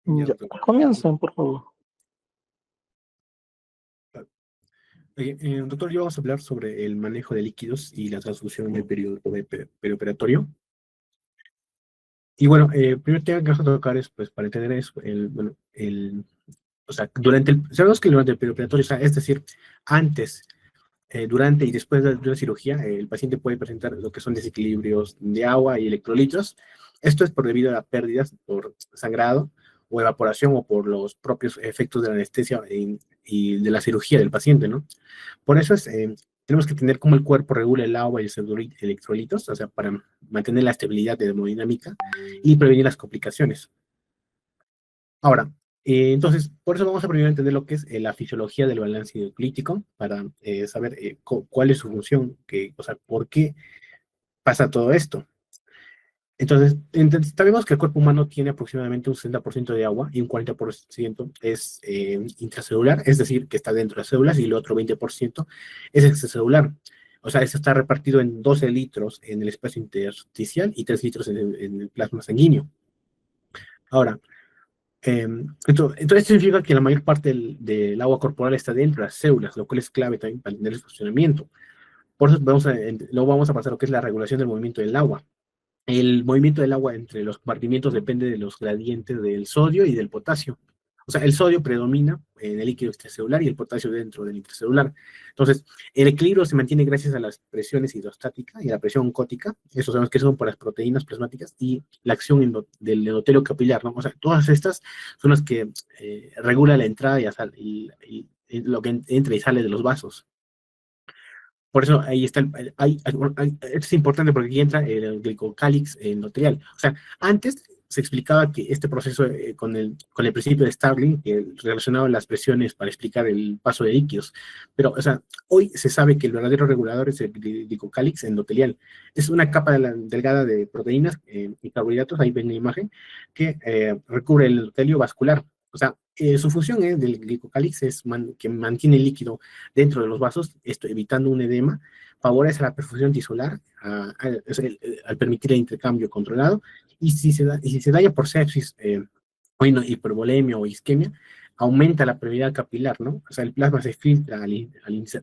Ya, doctor. comiencen, por favor. Doctor, yo vamos a hablar sobre el manejo de líquidos y la transfusión en el periodo perioperatorio. Y bueno, primero tema que vamos a tocar es, pues, para entender eso, o sea, sabemos que durante el perioperatorio, o sea, es decir, antes, durante y después de una cirugía, el paciente puede presentar lo que son desequilibrios de agua y electrolitos. Esto es por debido a pérdidas por sangrado o evaporación o por los propios efectos de la anestesia y de la cirugía del paciente, ¿no? Por eso tenemos que tener cómo el cuerpo regula el agua y los electrolitos, o sea, para mantener la estabilidad de la hemodinámica y prevenir las complicaciones. Ahora, entonces, por eso vamos a primero entender lo que es la fisiología del balance hidroclítico, para saber cuál es su función, o sea, por qué pasa todo esto. Entonces, sabemos que el cuerpo humano tiene aproximadamente un 60% de agua y un 40% es intracelular, es decir, que está dentro de las células, y el otro 20% es extracelular. O sea, eso está repartido en 12 litros en el espacio intersticial y 3 litros en el plasma sanguíneo. Ahora, entonces esto significa que la mayor parte del agua corporal está dentro de las células, lo cual es clave también para entender el funcionamiento. Por eso luego vamos a pasar a lo que es la regulación del movimiento del agua. El movimiento del agua entre los compartimientos depende de los gradientes del sodio y del potasio. O sea, el sodio predomina en el líquido extracelular y el potasio dentro del intracelular. Entonces, el equilibrio se mantiene gracias a las presiones hidrostática y a la presión oncótica. Eso sabemos que son por las proteínas plasmáticas y la acción del endotelio capilar, ¿no? O sea, todas estas son las que regulan la entrada y lo que entra y sale de los vasos. Por eso ahí está, esto es importante porque aquí entra el glicocálix endotelial. O sea, antes se explicaba que este proceso con el principio de Starling, que relacionaba las presiones para explicar el paso de líquidos. Pero, o sea, hoy se sabe que el verdadero regulador es el glicocálix endotelial. Es una capa delgada de proteínas y carbohidratos, ahí ven la imagen, que recubre el endotelio vascular. O sea, su función del glicocálix es que mantiene el líquido dentro de los vasos, esto evitando un edema, favorece la perfusión tisular al permitir el intercambio controlado, y si se daña por sepsis, o hipervolemia o isquemia, aumenta la permeabilidad capilar, ¿no? O sea, el plasma se filtra al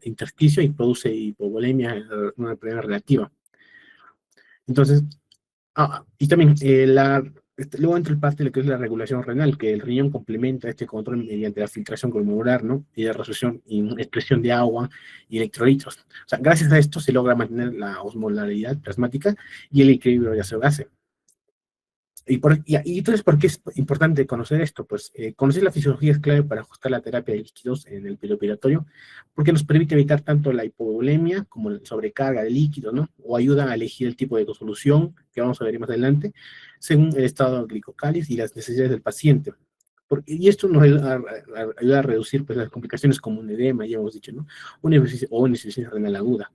intersticio y produce hipovolemia, una permeabilidad relativa. Entonces, y también luego entra el parte de lo que es la regulación renal, que el riñón complementa este control mediante la filtración glomerular, ¿no? Y la resolución y expresión de agua y electrolitos. O sea, gracias a esto se logra mantener la osmolaridad plasmática y el equilibrio gaseoso. Y entonces, ¿por qué es importante conocer esto? Pues conocer la fisiología es clave para ajustar la terapia de líquidos en el perioperatorio, porque nos permite evitar tanto la hipovolemia como la sobrecarga de líquidos, ¿no? O ayuda a elegir el tipo de solución, que vamos a ver más adelante, según el estado de glicocáliz y las necesidades del paciente. Y esto nos ayuda a reducir, pues, las complicaciones como un edema, ya hemos dicho, ¿no? Una insuficiencia renal aguda.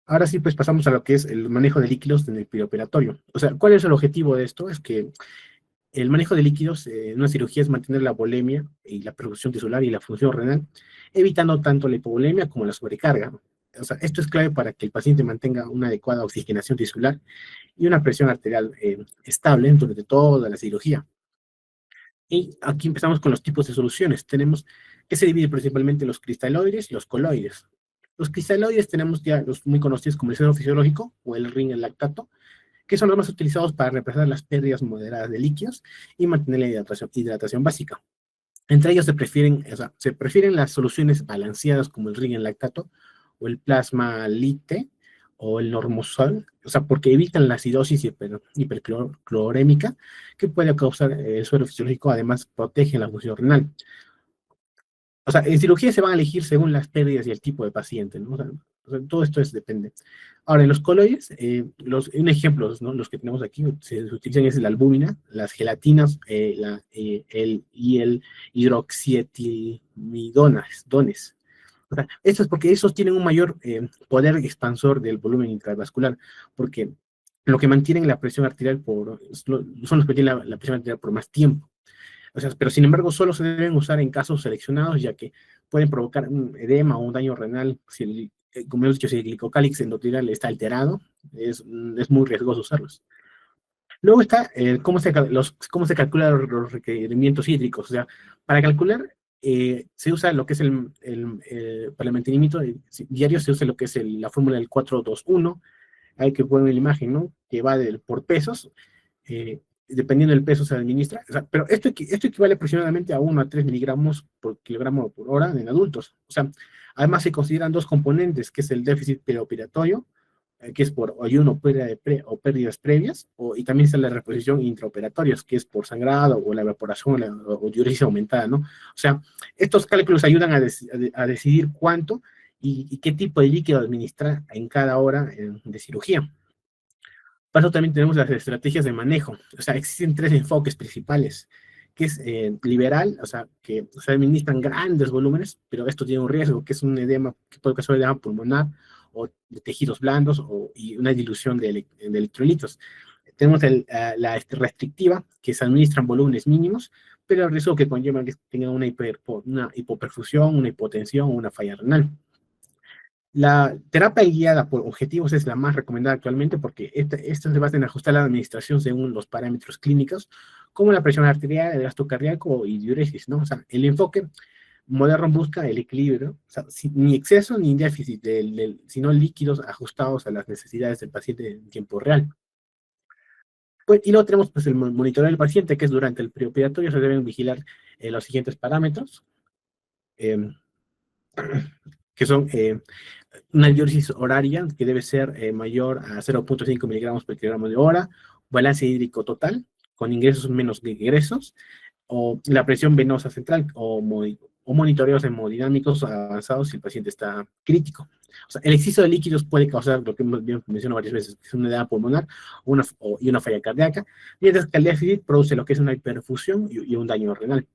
Ahora sí, pues pasamos a lo que es el manejo de líquidos en el perioperatorio. O sea, ¿cuál es el objetivo de esto? Es que el manejo de líquidos en una cirugía es mantener la volemia y la perfusión tisular y la función renal, evitando tanto la hipovolemia como la sobrecarga. O sea, esto es clave para que el paciente mantenga una adecuada oxigenación tisular y una presión arterial estable durante toda la cirugía. Y aquí empezamos con los tipos de soluciones. Tenemos que se divide principalmente en los cristaloides y los coloides. Los cristaloides tenemos ya los muy conocidos como el suero fisiológico o el ring en lactato, que son los más utilizados para reemplazar las pérdidas moderadas de líquidos y mantener la hidratación básica. Entre ellos se prefieren las soluciones balanceadas como el ring en lactato o el plasma lite o el normosol, o sea, porque evitan la acidosis hiperclorémica que puede causar el suero fisiológico, además protegen la función renal. O sea, en cirugía se van a elegir según las pérdidas y el tipo de paciente, ¿no? O sea, todo esto depende. Ahora, en los coloides, un ejemplo, ¿no? Los que tenemos aquí, se utilizan es la albúmina, las gelatinas, y el hidroxietimidones. O sea, esto es porque esos tienen un mayor poder expansor del volumen intravascular, porque lo que mantienen la presión arterial son los que tienen la presión arterial por más tiempo. O sea, pero sin embargo, solo se deben usar en casos seleccionados, ya que pueden provocar un edema o un daño renal. Como hemos dicho, si el glicocálix endotelial está alterado, es muy riesgoso usarlos. Luego está cómo se calculan los requerimientos hídricos. O sea, para calcular se usa lo que es para el mantenimiento diario, se usa lo que es la fórmula del 421. Hay que poner la imagen, ¿no? Que va por pesos. Dependiendo del peso se administra. O sea, pero esto equivale aproximadamente a 1 a 3 miligramos por kilogramo por hora en adultos. O sea, además se consideran dos componentes, que es el déficit preoperatorio, que es por ayuno o pérdidas previas, y también está la reposición intraoperatorias, que es por sangrado o la evaporación o diuresis aumentada, ¿no? O sea, estos cálculos ayudan a decidir cuánto y qué tipo de líquido administrar en cada hora de cirugía. Para eso también tenemos las estrategias de manejo. O sea, existen tres enfoques principales, que es liberal, o sea, que se administran grandes volúmenes, pero esto tiene un riesgo, que es un edema, que puede causar edema pulmonar o de tejidos blandos y una dilución de electrolitos. Tenemos la restrictiva, que se administran volúmenes mínimos, pero el riesgo que conlleva que tenga una hipoperfusión, una hipotensión o una falla renal. La terapia guiada por objetivos es la más recomendada actualmente porque esta se basa en ajustar la administración según los parámetros clínicos, como la presión arterial, el gasto cardíaco y diuresis, ¿no? O sea, el enfoque moderno busca el equilibrio, o sea, ni exceso ni déficit, sino líquidos ajustados a las necesidades del paciente en tiempo real. Pues, y luego tenemos pues, el monitoreo del paciente, que es durante el preoperatorio, se deben vigilar los siguientes parámetros, eh, que son una diuresis horaria que debe ser mayor a 0.5 miligramos por kilogramo de hora, balance hídrico total, con ingresos menos que egresos, o la presión venosa central, o monitoreos hemodinámicos avanzados si el paciente está crítico. O sea, el exceso de líquidos puede causar lo que hemos mencionado varias veces, que es una edema pulmonar y una falla cardíaca, mientras que el déficit produce lo que es una hiperfusión y un daño renal.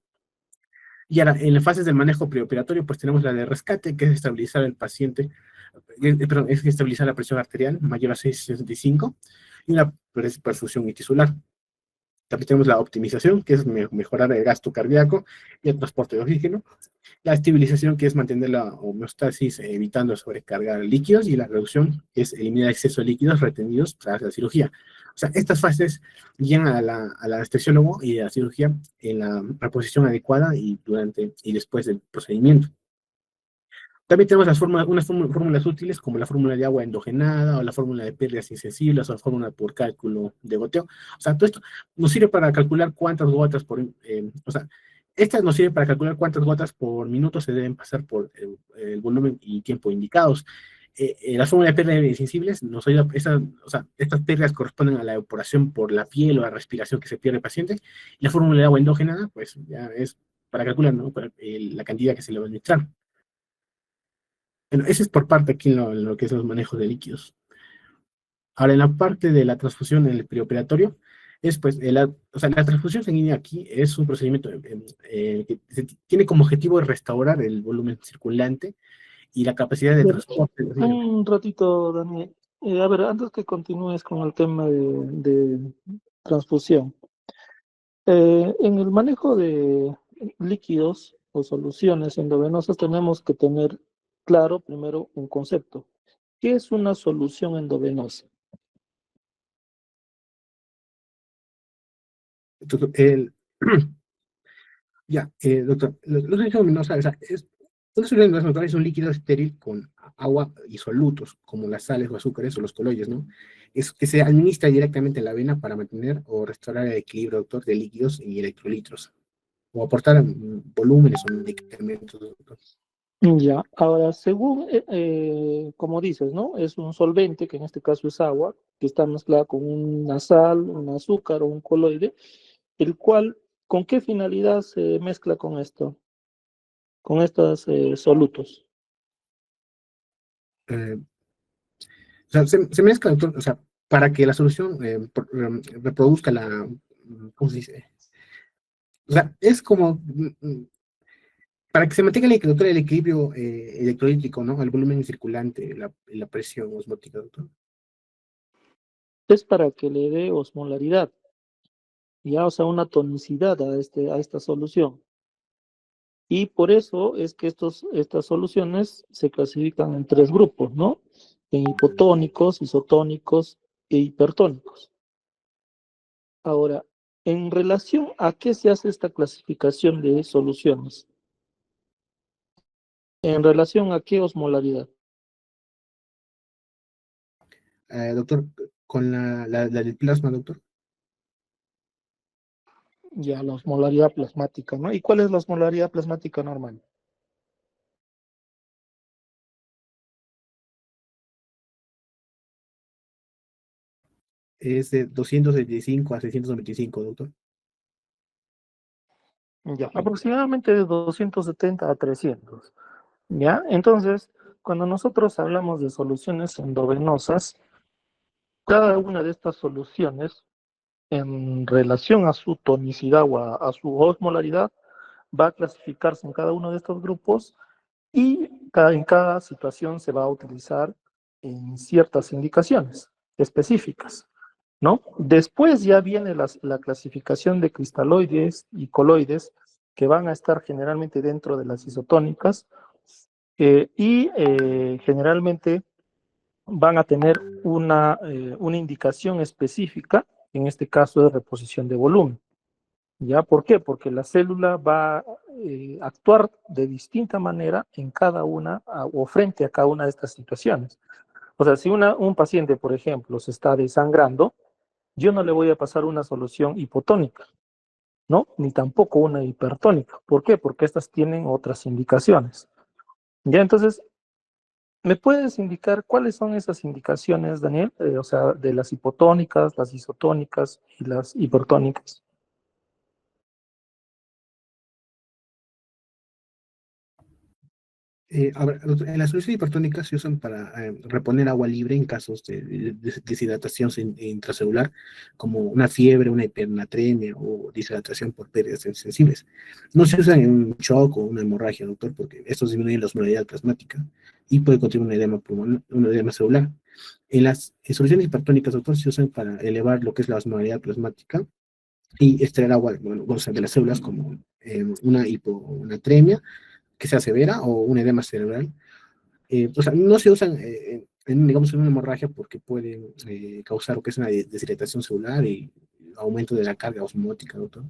Y ahora, en las fases del manejo preoperatorio, pues tenemos la de rescate, que es estabilizar el paciente, perdón, es estabilizar la presión arterial mayor a 6,65 y una perfusión tisular. También tenemos la optimización, que es mejorar el gasto cardíaco y el transporte de oxígeno. La estabilización, que es mantener la homeostasis evitando sobrecargar líquidos. Y la reducción, que es eliminar exceso de líquidos retenidos tras la cirugía. O sea, estas fases guían al anestesiólogo y a la cirugía en la reposición adecuada y durante y después del procedimiento. También tenemos unas fórmulas útiles como la fórmula de agua endogenada o la fórmula de pérdidas insensibles o la fórmula por cálculo de goteo. O sea, todo esto nos sirve para calcular cuántas gotas o sea, esta nos sirve para calcular cuántas gotas por minuto se deben pasar por el volumen y tiempo indicados. La fórmula de pérdidas insensibles nos ayuda, o sea, estas pérdidas corresponden a la evaporación por la piel o la respiración que se pierde el paciente. Y la fórmula de agua endógena, pues ya es para calcular, ¿no? La cantidad que se le va a administrar. Bueno, ese es por parte aquí en lo que es los manejos de líquidos. Ahora, en la parte de la transfusión en el preoperatorio, es pues, o sea, la transfusión sanguínea aquí es un procedimiento que tiene como objetivo restaurar el volumen circulante y la capacidad de transporte de oxígeno. Un ratito, Dani. A ver, antes que continúes con el tema de transfusión, en el manejo de líquidos o soluciones endovenosas tenemos que tener claro primero un concepto. ¿Qué es una solución endovenosa? Entonces, ya, doctor, los líquidos luminosos, o sea, una solución luminosa es un líquido estéril con agua y solutos, como las sales o azúcares o los coloides, ¿no? Es que se administra directamente en la vena para mantener o restaurar el equilibrio, doctor, de líquidos y electrolitos, o aportar volúmenes o medicamentos, doctor. Ya, ahora, según, como dices, ¿no? Es un solvente, que en este caso es agua, que está mezclada con una sal, un azúcar o un coloide, el cual, ¿con qué finalidad se mezcla con esto? Con estos solutos. Eh, o sea, se mezcla, doctor, o sea, para que la solución reproduzca ¿cómo se dice? O sea, es como para que se mantenga el equilibrio electrolítico, ¿no? El volumen circulante, la presión osmótica, doctor. Es para que le dé osmolaridad, ya, o sea, una tonicidad a esta solución. Y por eso es que estas soluciones se clasifican en tres grupos, ¿no? En hipotónicos, isotónicos e hipertónicos. Ahora, en relación a qué se hace esta clasificación de soluciones, en relación a qué osmolaridad. Doctor, con la del plasma, doctor, Ya, la osmolaridad plasmática, ¿no? ¿Y cuál es la osmolaridad plasmática normal? es de 275 a 695, doctor. Ya, aproximadamente de 270 a 300. ¿Ya? Entonces, cuando nosotros hablamos de soluciones endovenosas, cada una de estas soluciones, en relación a su tonicidad o a su osmolaridad, va a clasificarse en cada uno de estos grupos y en cada situación se va a utilizar en ciertas indicaciones específicas, ¿no? Después ya viene la clasificación de cristaloides y coloides que van a estar generalmente dentro de las isotónicas generalmente van a tener una indicación específica, en este caso de reposición de volumen. ¿Ya? ¿Por qué? Porque la célula va a actuar de distinta manera en cada una o frente a cada una de estas situaciones. O sea, si un paciente, por ejemplo, se está desangrando, yo no le voy a pasar una solución hipotónica, ¿no? Ni tampoco una hipertónica. ¿Por qué? Porque estas tienen otras indicaciones. Ya, entonces, ¿me puedes indicar cuáles son esas indicaciones, Daniel? O sea, de las hipotónicas, las isotónicas y las hipertónicas. A ver, en las soluciones hipertónicas se usan para reponer agua libre en casos de deshidratación intracelular, como una fiebre, una hipernatremia o deshidratación por pérdidas sensibles. No se usan en un shock o una hemorragia, doctor, porque estos disminuyen la osmolaridad plasmática y puede contribuir a un edema pulmonar, un edema celular. En soluciones hipertónicas, doctor, se usan para elevar lo que es la osmolaridad plasmática y extraer agua, bueno, o sea, de las células como una hiponatremia que sea severa o un edema cerebral. O sea, no se usan digamos, en una hemorragia porque pueden causar lo que es una deshidratación celular y aumento de la carga osmótica, doctor.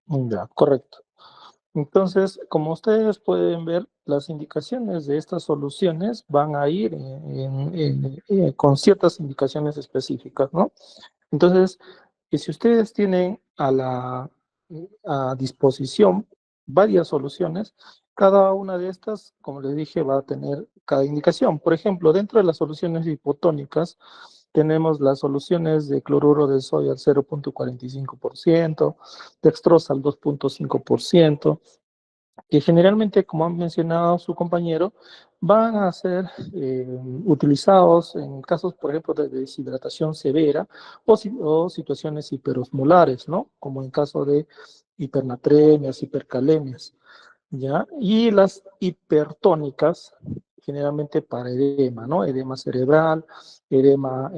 Ya, correcto. Entonces, como ustedes pueden ver, las indicaciones de estas soluciones van a ir con ciertas indicaciones específicas, ¿no? Entonces, si ustedes tienen a disposición varias soluciones, cada una de estas, como les dije, va a tener cada indicación. Por ejemplo, dentro de las soluciones hipotónicas, tenemos las soluciones de cloruro de sodio al 0,45%, dextrosa al 2,5%, que generalmente, como han mencionado su compañero, van a ser utilizados en casos, por ejemplo, de deshidratación severa o situaciones hiperosmolares, ¿no? Como en caso de hipernatremias, hipercalemias, ¿ya? Y las hipertónicas, generalmente para edema, ¿no? Edema cerebral, edema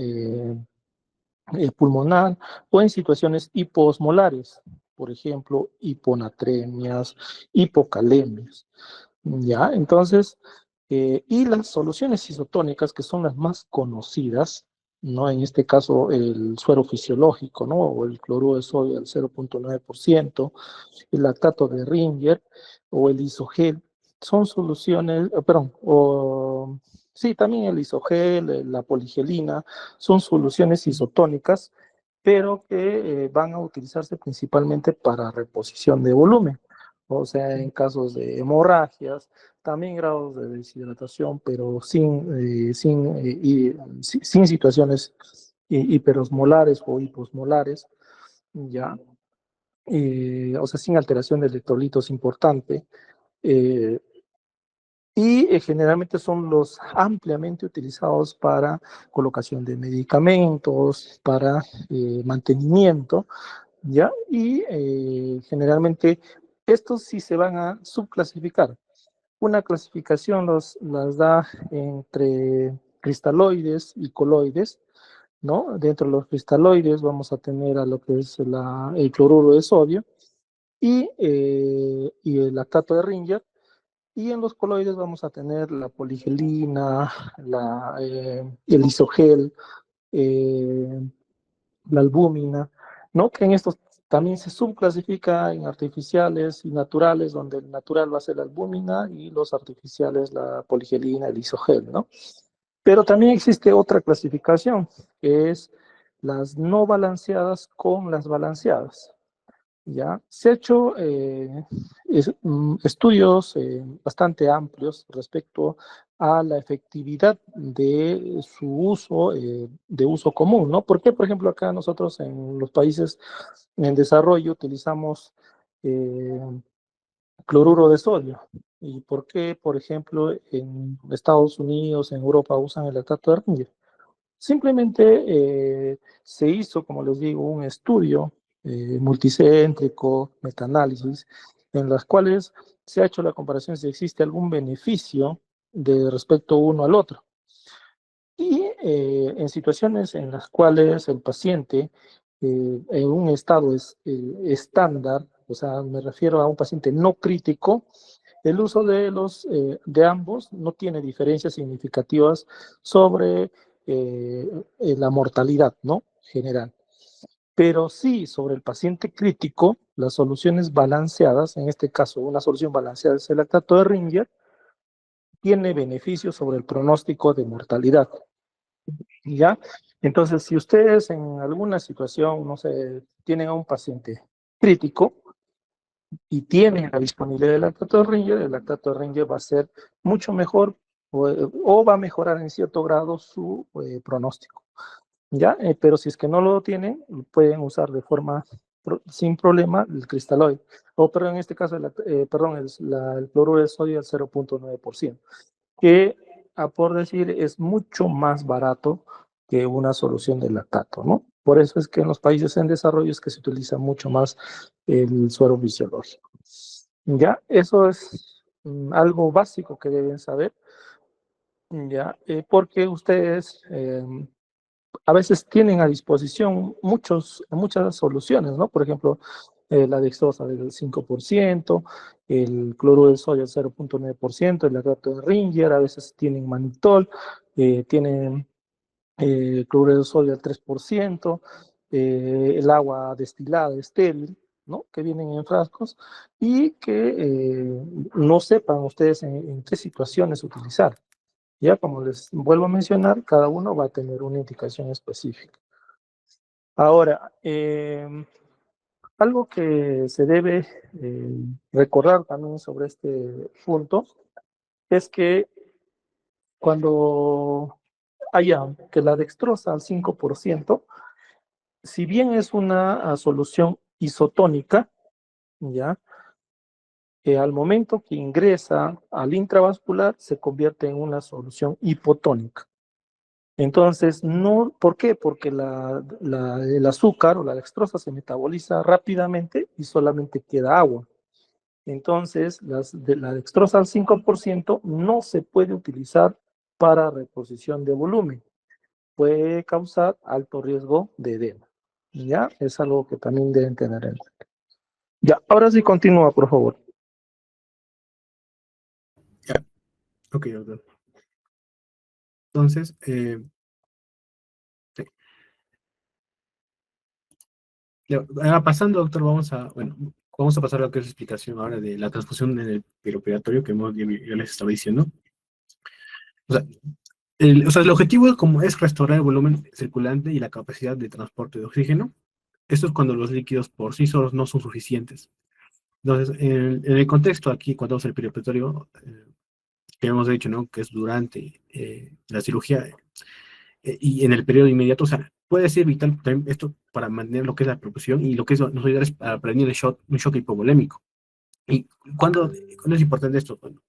pulmonar o en situaciones hiposmolares, por ejemplo, hiponatremias, hipocalemias. ¿Ya? Entonces, y las soluciones isotónicas, que son las más conocidas, ¿no? En este caso, el suero fisiológico, ¿no? O el cloruro de sodio al 0,9%, el lactato de Ringer o el isogel, son soluciones, perdón, o sí, también el isogel, la poligelina, son soluciones isotónicas, pero que van a utilizarse principalmente para reposición de volumen. O sea, en casos de hemorragias, también grados de deshidratación, pero sin situaciones hiperosmolares o hiposmolares, ya, o sea, sin alteración de electrolitos importante. Eh, generalmente son los ampliamente utilizados para colocación de medicamentos, para mantenimiento, ¿ya? Y generalmente estos sí se van a subclasificar. Una clasificación las da entre cristaloides y coloides, ¿no? Dentro de los cristaloides vamos a tener a lo que es el cloruro de sodio y el lactato de Ringer, y en los coloides vamos a tener la poligelina, el isogel, eh, la albúmina, ¿no? Que en estos también se subclasifica en artificiales y naturales, donde el natural va a ser la albúmina y los artificiales la poligelina, el isogel, ¿no? Pero también existe otra clasificación, que es las no balanceadas con las balanceadas. ¿Ya? Se ha hecho estudios bastante amplios respecto a la efectividad de su uso, de uso común, ¿no? Porque, por ejemplo, acá nosotros en los países en desarrollo utilizamos eh, cloruro de sodio. ¿Y por qué, por ejemplo, en Estados Unidos, en Europa usan el lactato de Ringer? Simplemente se hizo, como les digo, un estudio multicéntrico, metaanálisis, en las cuales se ha hecho la comparación si existe algún beneficio de respecto uno al otro. Y en situaciones en las cuales el paciente, en un estado estándar, o sea, me refiero a un paciente no crítico, el uso de ambos no tiene diferencias significativas sobre la mortalidad, ¿no? General. Pero sí, sobre el paciente crítico, las soluciones balanceadas, en este caso una solución balanceada es el lactato de Ringer, tiene beneficios sobre el pronóstico de mortalidad. ¿Ya? Entonces, si ustedes en alguna situación, no sé, tienen a un paciente crítico, y tiene la disponibilidad del lactato de Ringer, el lactato de Ringer va a ser mucho mejor o va a mejorar en cierto grado su pronóstico. ¿Ya? Pero si es que no lo tienen, pueden usar de forma sin problema el cristaloide. O, perdón, en este caso, perdón, el cloruro de sodio al 0.9%, que, a por decir, es mucho más barato que una solución de lactato, ¿no? Por eso es que en los países en desarrollo es que se utiliza mucho más el suero fisiológico. Ya, eso es algo básico que deben saber, ya, porque ustedes a veces tienen a disposición muchas soluciones, ¿no? Por ejemplo, la dextrosa del 5%, el cloruro de sodio del 0.9%, el lactato de Ringer, a veces tienen manitol, tienen cloruro de sodio al 3%, el agua destilada estéril, ¿no? Que vienen en frascos y que no sepan ustedes en qué situaciones utilizar. Ya, como les vuelvo a mencionar, cada uno va a tener una indicación específica. Ahora, algo que se debe recordar también sobre este punto es que cuando haya que la dextrosa al 5%, si bien es una solución isotónica, ¿ya? Al momento que ingresa al intravascular se convierte en una solución hipotónica. Entonces, no, ¿por qué? Porque el azúcar o la dextrosa se metaboliza rápidamente y solamente queda agua. Entonces, la dextrosa al 5% no se puede utilizar para reposición de volumen. Puede causar alto riesgo de edema. ¿Ya? Es algo que también deben tener en cuenta. Ya, ahora sí continúa, por favor. Ya. Ok, doctor. Entonces, sí. Pasando, doctor, vamos a pasar a lo que es la explicación ahora de la transfusión en el perioperatorio que yo les estaba diciendo. O sea, el objetivo como es restaurar el volumen circulante y la capacidad de transporte de oxígeno. Esto es cuando los líquidos por sí solos no son suficientes. Entonces, en el contexto aquí, cuando vamos al perioperatorio, que hemos dicho, ¿no? Que es durante la cirugía y en el periodo inmediato, o sea, puede ser vital esto para mantener lo que es la perfusión y lo que nos ayuda es a prevenir un shock hipovolémico. ¿Y cuándo es importante esto? Bueno,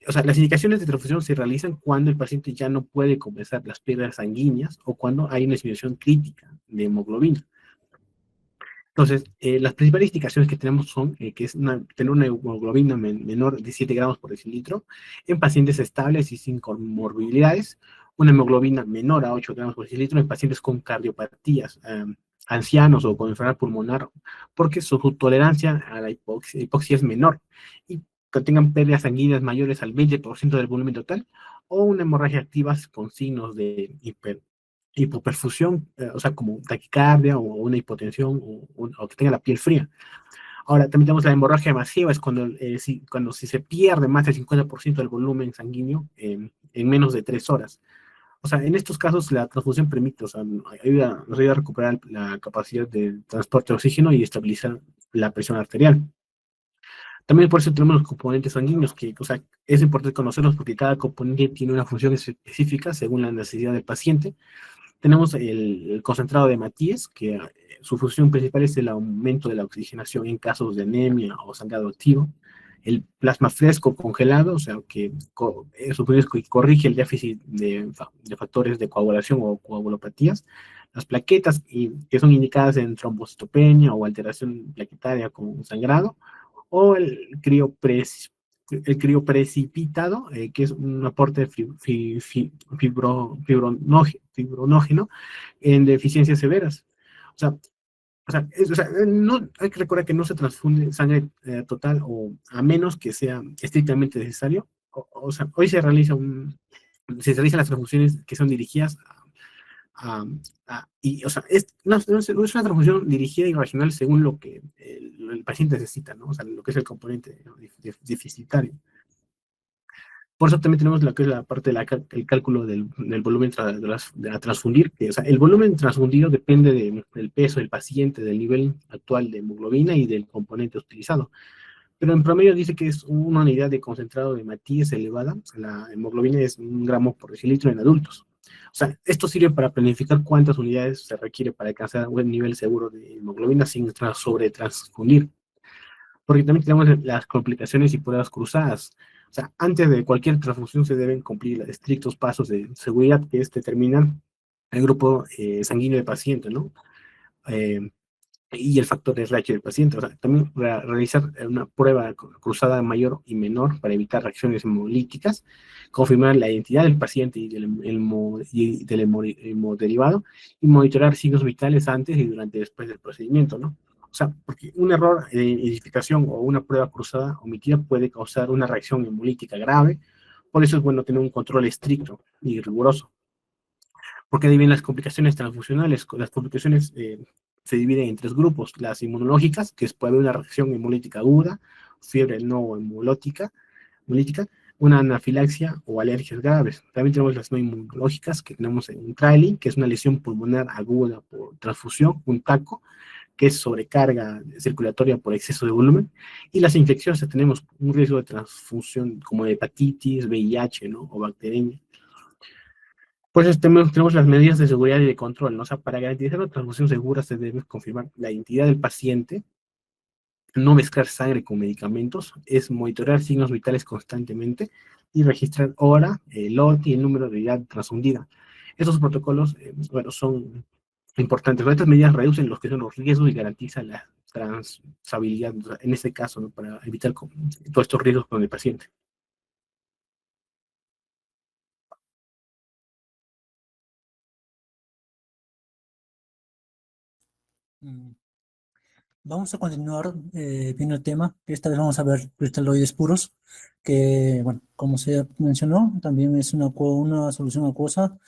o sea, las indicaciones de transfusión se realizan cuando el paciente ya no puede compensar las pérdidas sanguíneas o cuando hay una disminución crítica de hemoglobina. Entonces, las principales indicaciones que tenemos son que es tener una hemoglobina menor de 7 gramos por decilitro en pacientes estables y sin comorbilidades, una hemoglobina menor a 8 gramos por decilitro en pacientes con cardiopatías, ancianos o con enfermedad pulmonar, porque su tolerancia a la hipoxia es menor y que tengan pérdidas sanguíneas mayores al 20% del volumen total o una hemorragia activa con signos de hipoperfusión, o sea, como taquicardia o una hipotensión o que tenga la piel fría. Ahora, también tenemos la hemorragia masiva, es cuando, cuando si se pierde más del 50% del volumen sanguíneo en menos de 3 horas. O sea, en estos casos la transfusión permite, o sea, nos ayuda a recuperar la capacidad de transporte de oxígeno y estabilizar la presión arterial. También por eso tenemos los componentes sanguíneos, que, o sea, es importante conocerlos porque cada componente tiene una función específica según la necesidad del paciente. Tenemos el concentrado de Matías, que su función principal es el aumento de la oxigenación en casos de anemia o sangrado activo. El plasma fresco congelado, o sea, que su función es que corrige el déficit de factores de coagulación o coagulopatías. Las plaquetas, que son indicadas en trombocitopenia o alteración plaquetaria con sangrado, o el crioprecipitado, que es un aporte fibronógeno en deficiencias severas. No, hay que recordar que no se transfunde sangre total o a menos que sea estrictamente necesario. Hoy se realizan las transfusiones que son dirigidas no es una transfusión dirigida y racional según lo que el paciente necesita, ¿no? O sea, lo que es el componente, ¿no?, deficitario. Por eso también tenemos lo que es la parte del cálculo del volumen a transfundir, que, o sea, el volumen transfundido depende del peso del paciente, del nivel actual de hemoglobina y del componente utilizado. Pero en promedio dice que es una unidad de concentrado de Matías elevada. La hemoglobina es 1 gramo por decilitro en adultos. O sea, esto sirve para planificar cuántas unidades se requiere para alcanzar un buen nivel seguro de hemoglobina sin sobretransfundir. Porque también tenemos las complicaciones y pruebas cruzadas. O sea, antes de cualquier transfusión se deben cumplir estrictos pasos de seguridad que determinan el grupo sanguíneo del paciente, ¿no? Y el factor de RH del paciente. O sea, también realizar una prueba cruzada mayor y menor para evitar reacciones hemolíticas, confirmar la identidad del paciente y del hemoderivado, y monitorar signos vitales antes y durante y después del procedimiento, ¿no? O sea, porque un error de identificación o una prueba cruzada omitida puede causar una reacción hemolítica grave. Por eso es bueno tener un control estricto y riguroso. Porque ahí vienen las complicaciones transfusionales. Las complicaciones se dividen en 3 grupos: las inmunológicas, que puede haber una reacción hemolítica aguda, fiebre no hemolítica, una anafilaxia o alergias graves. También tenemos las no inmunológicas, que tenemos un trailing, que es una lesión pulmonar aguda por transfusión, un TACO, que es sobrecarga circulatoria por exceso de volumen. Y las infecciosas, tenemos un riesgo de transfusión como hepatitis, VIH, ¿no?, o bacteriemia. Pues tenemos las medidas de seguridad y de control, ¿no? O sea, para garantizar una transfusión segura se debe confirmar la identidad del paciente, no mezclar sangre con medicamentos, es monitorear signos vitales constantemente y registrar hora, lote y el número de unidad transfundida. Estos protocolos, bueno, son importantes. Estas medidas reducen los que son los riesgos y garantizan la transabilidad, o sea, en este caso, ¿no?, para evitar todos estos riesgos con el paciente. Vamos a continuar viendo el tema. Esta vez vamos a ver cristaloides puros, que, bueno, como se mencionó, también es una solución acuosa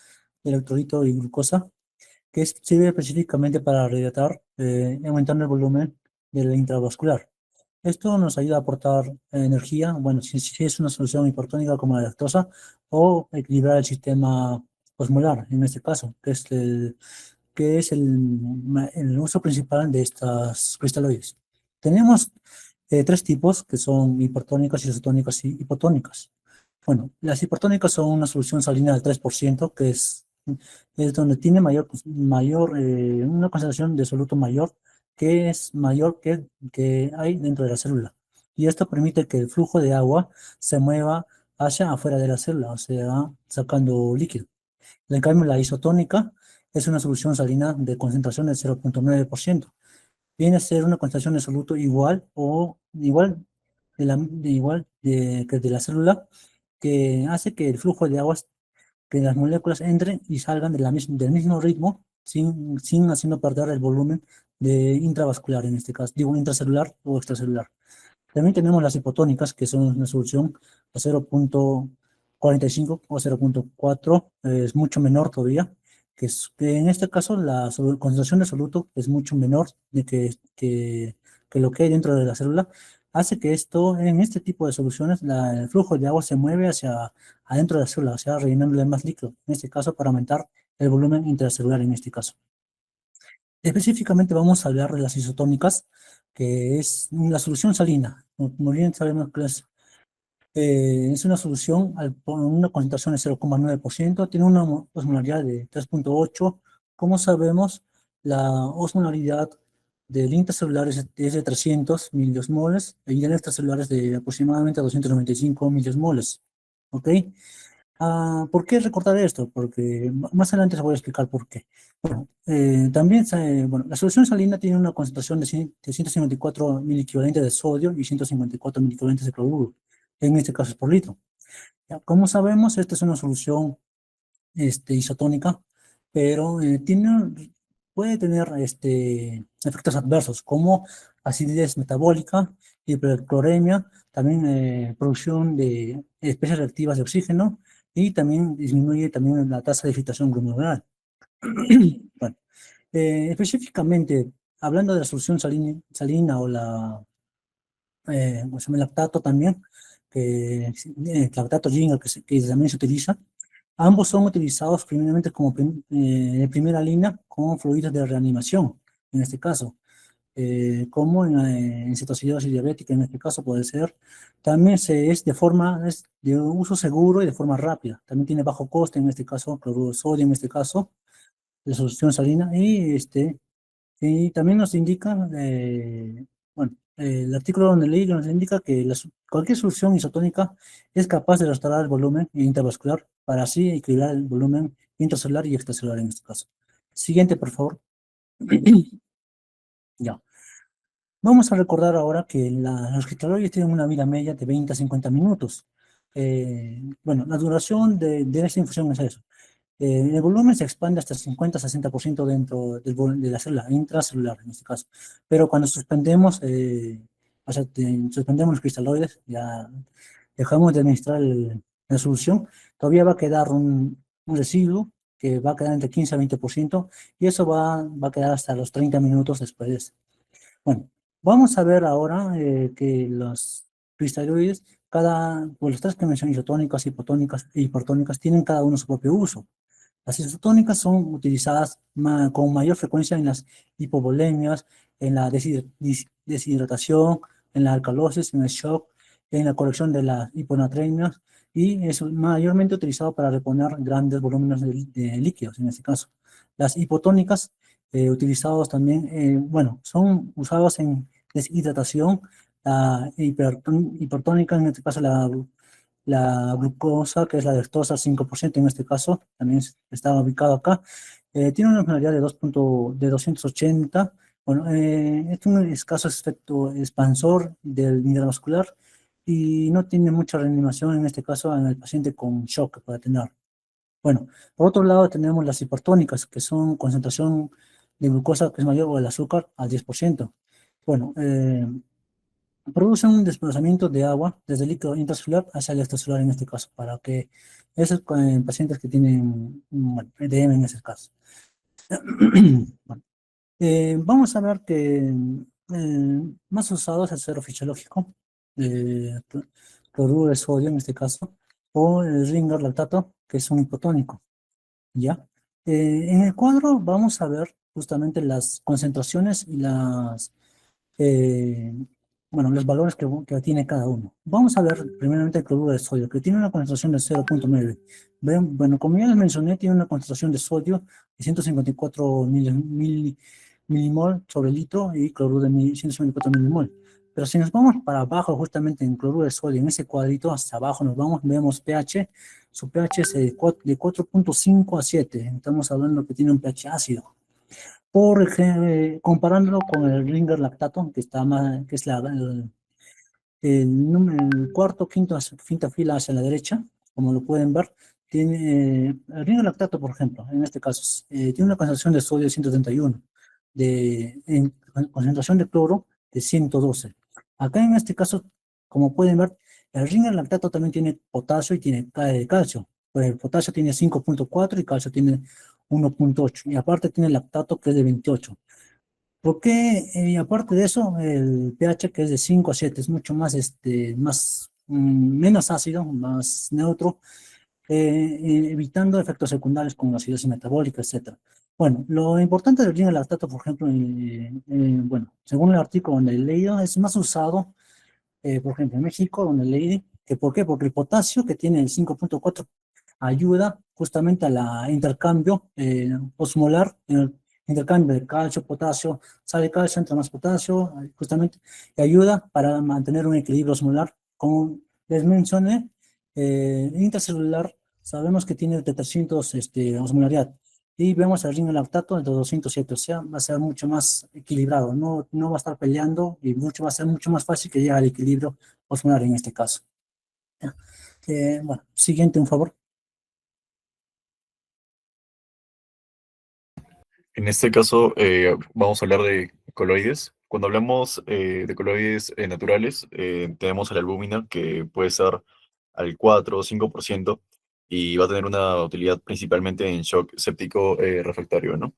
de electrolito y glucosa, que sirve específicamente para rehidratar, aumentando el volumen del intravascular. Esto nos ayuda a aportar energía, bueno, si es una solución hipertónica como la lactosa, o equilibrar el sistema osmolar, en este caso, que es el uso principal de estas cristaloides. Tenemos 3 tipos, que son hipertónicas, isotónicas y hipotónicas. Bueno, las hipertónicas son una solución salina del 3%, que es donde tiene una concentración de soluto mayor, que es mayor que hay dentro de la célula. Y esto permite que el flujo de agua se mueva hacia afuera de la célula, o sea, sacando líquido. En cambio, la isotónica es una solución salina de concentración del 0.9%. Viene a ser una concentración de soluto igual que de la célula, que hace que el flujo de agua, que las moléculas entren y salgan del mismo ritmo, sin haciendo perder el volumen intravascular, en este caso, digo intracelular o extracelular. También tenemos las hipotónicas, que son una solución a 0.45 o 0.4, es mucho menor todavía, que en este caso la concentración de soluto es mucho menor de que lo que hay dentro de la célula, hace que esto, en este tipo de soluciones, el flujo de agua se mueve hacia adentro de la célula, o sea, rellenándole más líquido, en este caso para aumentar el volumen intracelular en este caso. Específicamente vamos a hablar de las isotónicas, que es la solución salina. Como bien sabemos que es una solución con una concentración de 0,9%, tiene una osmolaridad de 3,8. Como sabemos, la osmolaridad del intracelular es de 300 miliosmoles y del extracelular es de aproximadamente 295 miliosmoles. ¿Ok? ¿Por qué recordar esto? Porque más adelante les voy a explicar por qué. Bueno, bueno, la solución salina tiene una concentración de 154 miliequivalentes de sodio y 154 miliequivalentes de cloruro. En este caso es por litro. Ya, como sabemos, esta es una solución isotónica, pero puede tener efectos adversos como acidez metabólica, hipercloremia, también producción de especies reactivas de oxígeno y también disminuye también la tasa de filtración glomerular. Bueno, específicamente, hablando de la solución salina o el lactato también, lactato Ginga que también se utiliza. Ambos son utilizados primeramente como de primera línea como fluidos de reanimación, en este caso, como en cetocidosis diabética, en este caso puede ser. También es de uso seguro y de forma rápida. También tiene bajo coste, en este caso, cloruro de sodio, en este caso, la solución salina, y también nos indica, bueno, el artículo donde leí nos indica que cualquier solución isotónica es capaz de restaurar el volumen intravascular para así equilibrar el volumen intracelular y extracelular en este caso. Siguiente, por favor. Ya. Vamos a recordar ahora que los cristaloides tienen una vida media de 20 a 50 minutos. Bueno, la duración de esta infusión es eso. El volumen se expande hasta 50-60% dentro de la célula intracelular, en este caso. Pero cuando suspendemos, o sea, suspendemos los cristaloides, ya dejamos de administrar la solución, todavía va a quedar un residuo que va a quedar entre 15 a 20%, y eso va a quedar hasta los 30 minutos después de eso. Bueno, vamos a ver ahora que los cristaloides, pues los tres que mencioné, isotónicas, hipotónicas e hipertónicas, tienen cada uno su propio uso. Las isotónicas son utilizadas con mayor frecuencia en las hipovolemias, en la deshidratación, en la alcalosis, en el shock, en la corrección de las hiponatremias, y es mayormente utilizado para reponer grandes volúmenes de líquidos, en este caso. Las hipotónicas, utilizados también, bueno, son usados en deshidratación, la hipertónica, en este caso la glucosa, que es la dextrosa 5% en este caso, también está ubicado acá. Tiene una osmolaridad de 280. Bueno, es un escaso efecto expansor del mineral vascular y no tiene mucha reanimación en este caso en el paciente con shock que puede tener. Bueno, por otro lado tenemos las hipertónicas, que son concentración de glucosa que es mayor o el azúcar al 10%. Bueno, producen un desplazamiento de agua desde el líquido intracelular hacia el extracelular en este caso, para que esos pacientes que tienen bueno, EDM en ese caso. Bueno, vamos a ver que más usado es el suero fisiológico, cloruro de sodio en este caso, o el Ringer lactato, que es un hipotónico, ¿ya? En el cuadro vamos a ver justamente las concentraciones y eh, bueno, los valores que tiene cada uno. Vamos a ver primeramente el cloruro de sodio, que tiene una concentración de 0,9. Bueno, como ya les mencioné, tiene una concentración de sodio de 154 milimol sobre litro y cloruro de 154 milimol. Pero si nos vamos para abajo, justamente en cloruro de sodio, en ese cuadrito, hasta abajo nos vamos, vemos pH, su pH es de 4,5 a 7. Estamos hablando que tiene un pH ácido. Comparándolo con el Ringer lactato, que es el cuarto, quinta fila hacia la derecha, como lo pueden ver, tiene el Ringer lactato, por ejemplo, en este caso, tiene una concentración de sodio de 131, concentración de cloro de 112. Acá en este caso, como pueden ver, el Ringer lactato también tiene potasio y tiene calcio. Pues el potasio tiene 5,4 y calcio tiene 1.8 y aparte tiene lactato que es de 28. ¿Por qué? Y aparte de eso, el pH que es de 5 a 7 es mucho más, menos ácido, más neutro, evitando efectos secundarios como acidosis metabólica, etcétera. Bueno, lo importante del lactato, por ejemplo, bueno, según el artículo donde he leído, es más usado, por ejemplo, en México, donde leí, que ¿por qué? Porque el potasio que tiene el 5.4 ayuda justamente a la intercambio osmolar, el intercambio de calcio, potasio, sale calcio, entra más potasio, justamente, y ayuda para mantener un equilibrio osmolar. Como les mencioné, intracelular sabemos que tiene de 300 osmolaridad, y vemos el lactato de 207, o sea, va a ser mucho más equilibrado, no va a estar peleando y va a ser mucho más fácil que llegue al equilibrio osmolar en este caso. Bueno, siguiente, un favor. En este caso, vamos a hablar de coloides. Cuando hablamos de coloides naturales, tenemos la albúmina, que puede ser al 4 o 5% y va a tener una utilidad principalmente en shock séptico refractario, ¿no?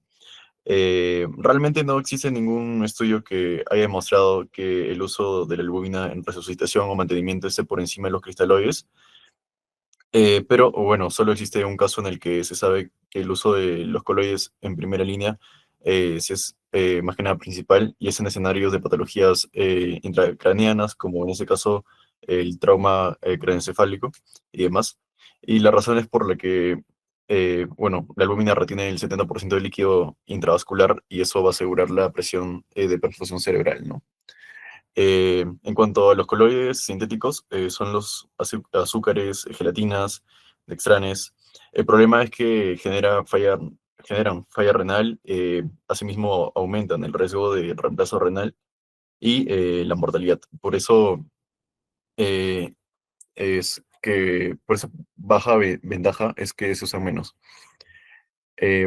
Realmente no existe ningún estudio que haya demostrado que el uso de la albúmina en resucitación o mantenimiento esté por encima de los cristaloides. Pero bueno, solo existe un caso en el que se sabe que el uso de los coloides en primera línea sí es más que nada principal, y es en escenarios de patologías intracraneanas, como en ese caso el trauma craneoencefálico y demás. Y la razón es por la que, bueno, la albúmina retiene el 70% de líquido intravascular, y eso va a asegurar la presión de perfusión cerebral, ¿no? En cuanto a los coloides sintéticos, son los azúcares, gelatinas, dextranes. El problema es que generan falla renal, asimismo aumentan el riesgo de reemplazo renal y la mortalidad. Por eso eh, por esa baja ventaja es que se usan menos.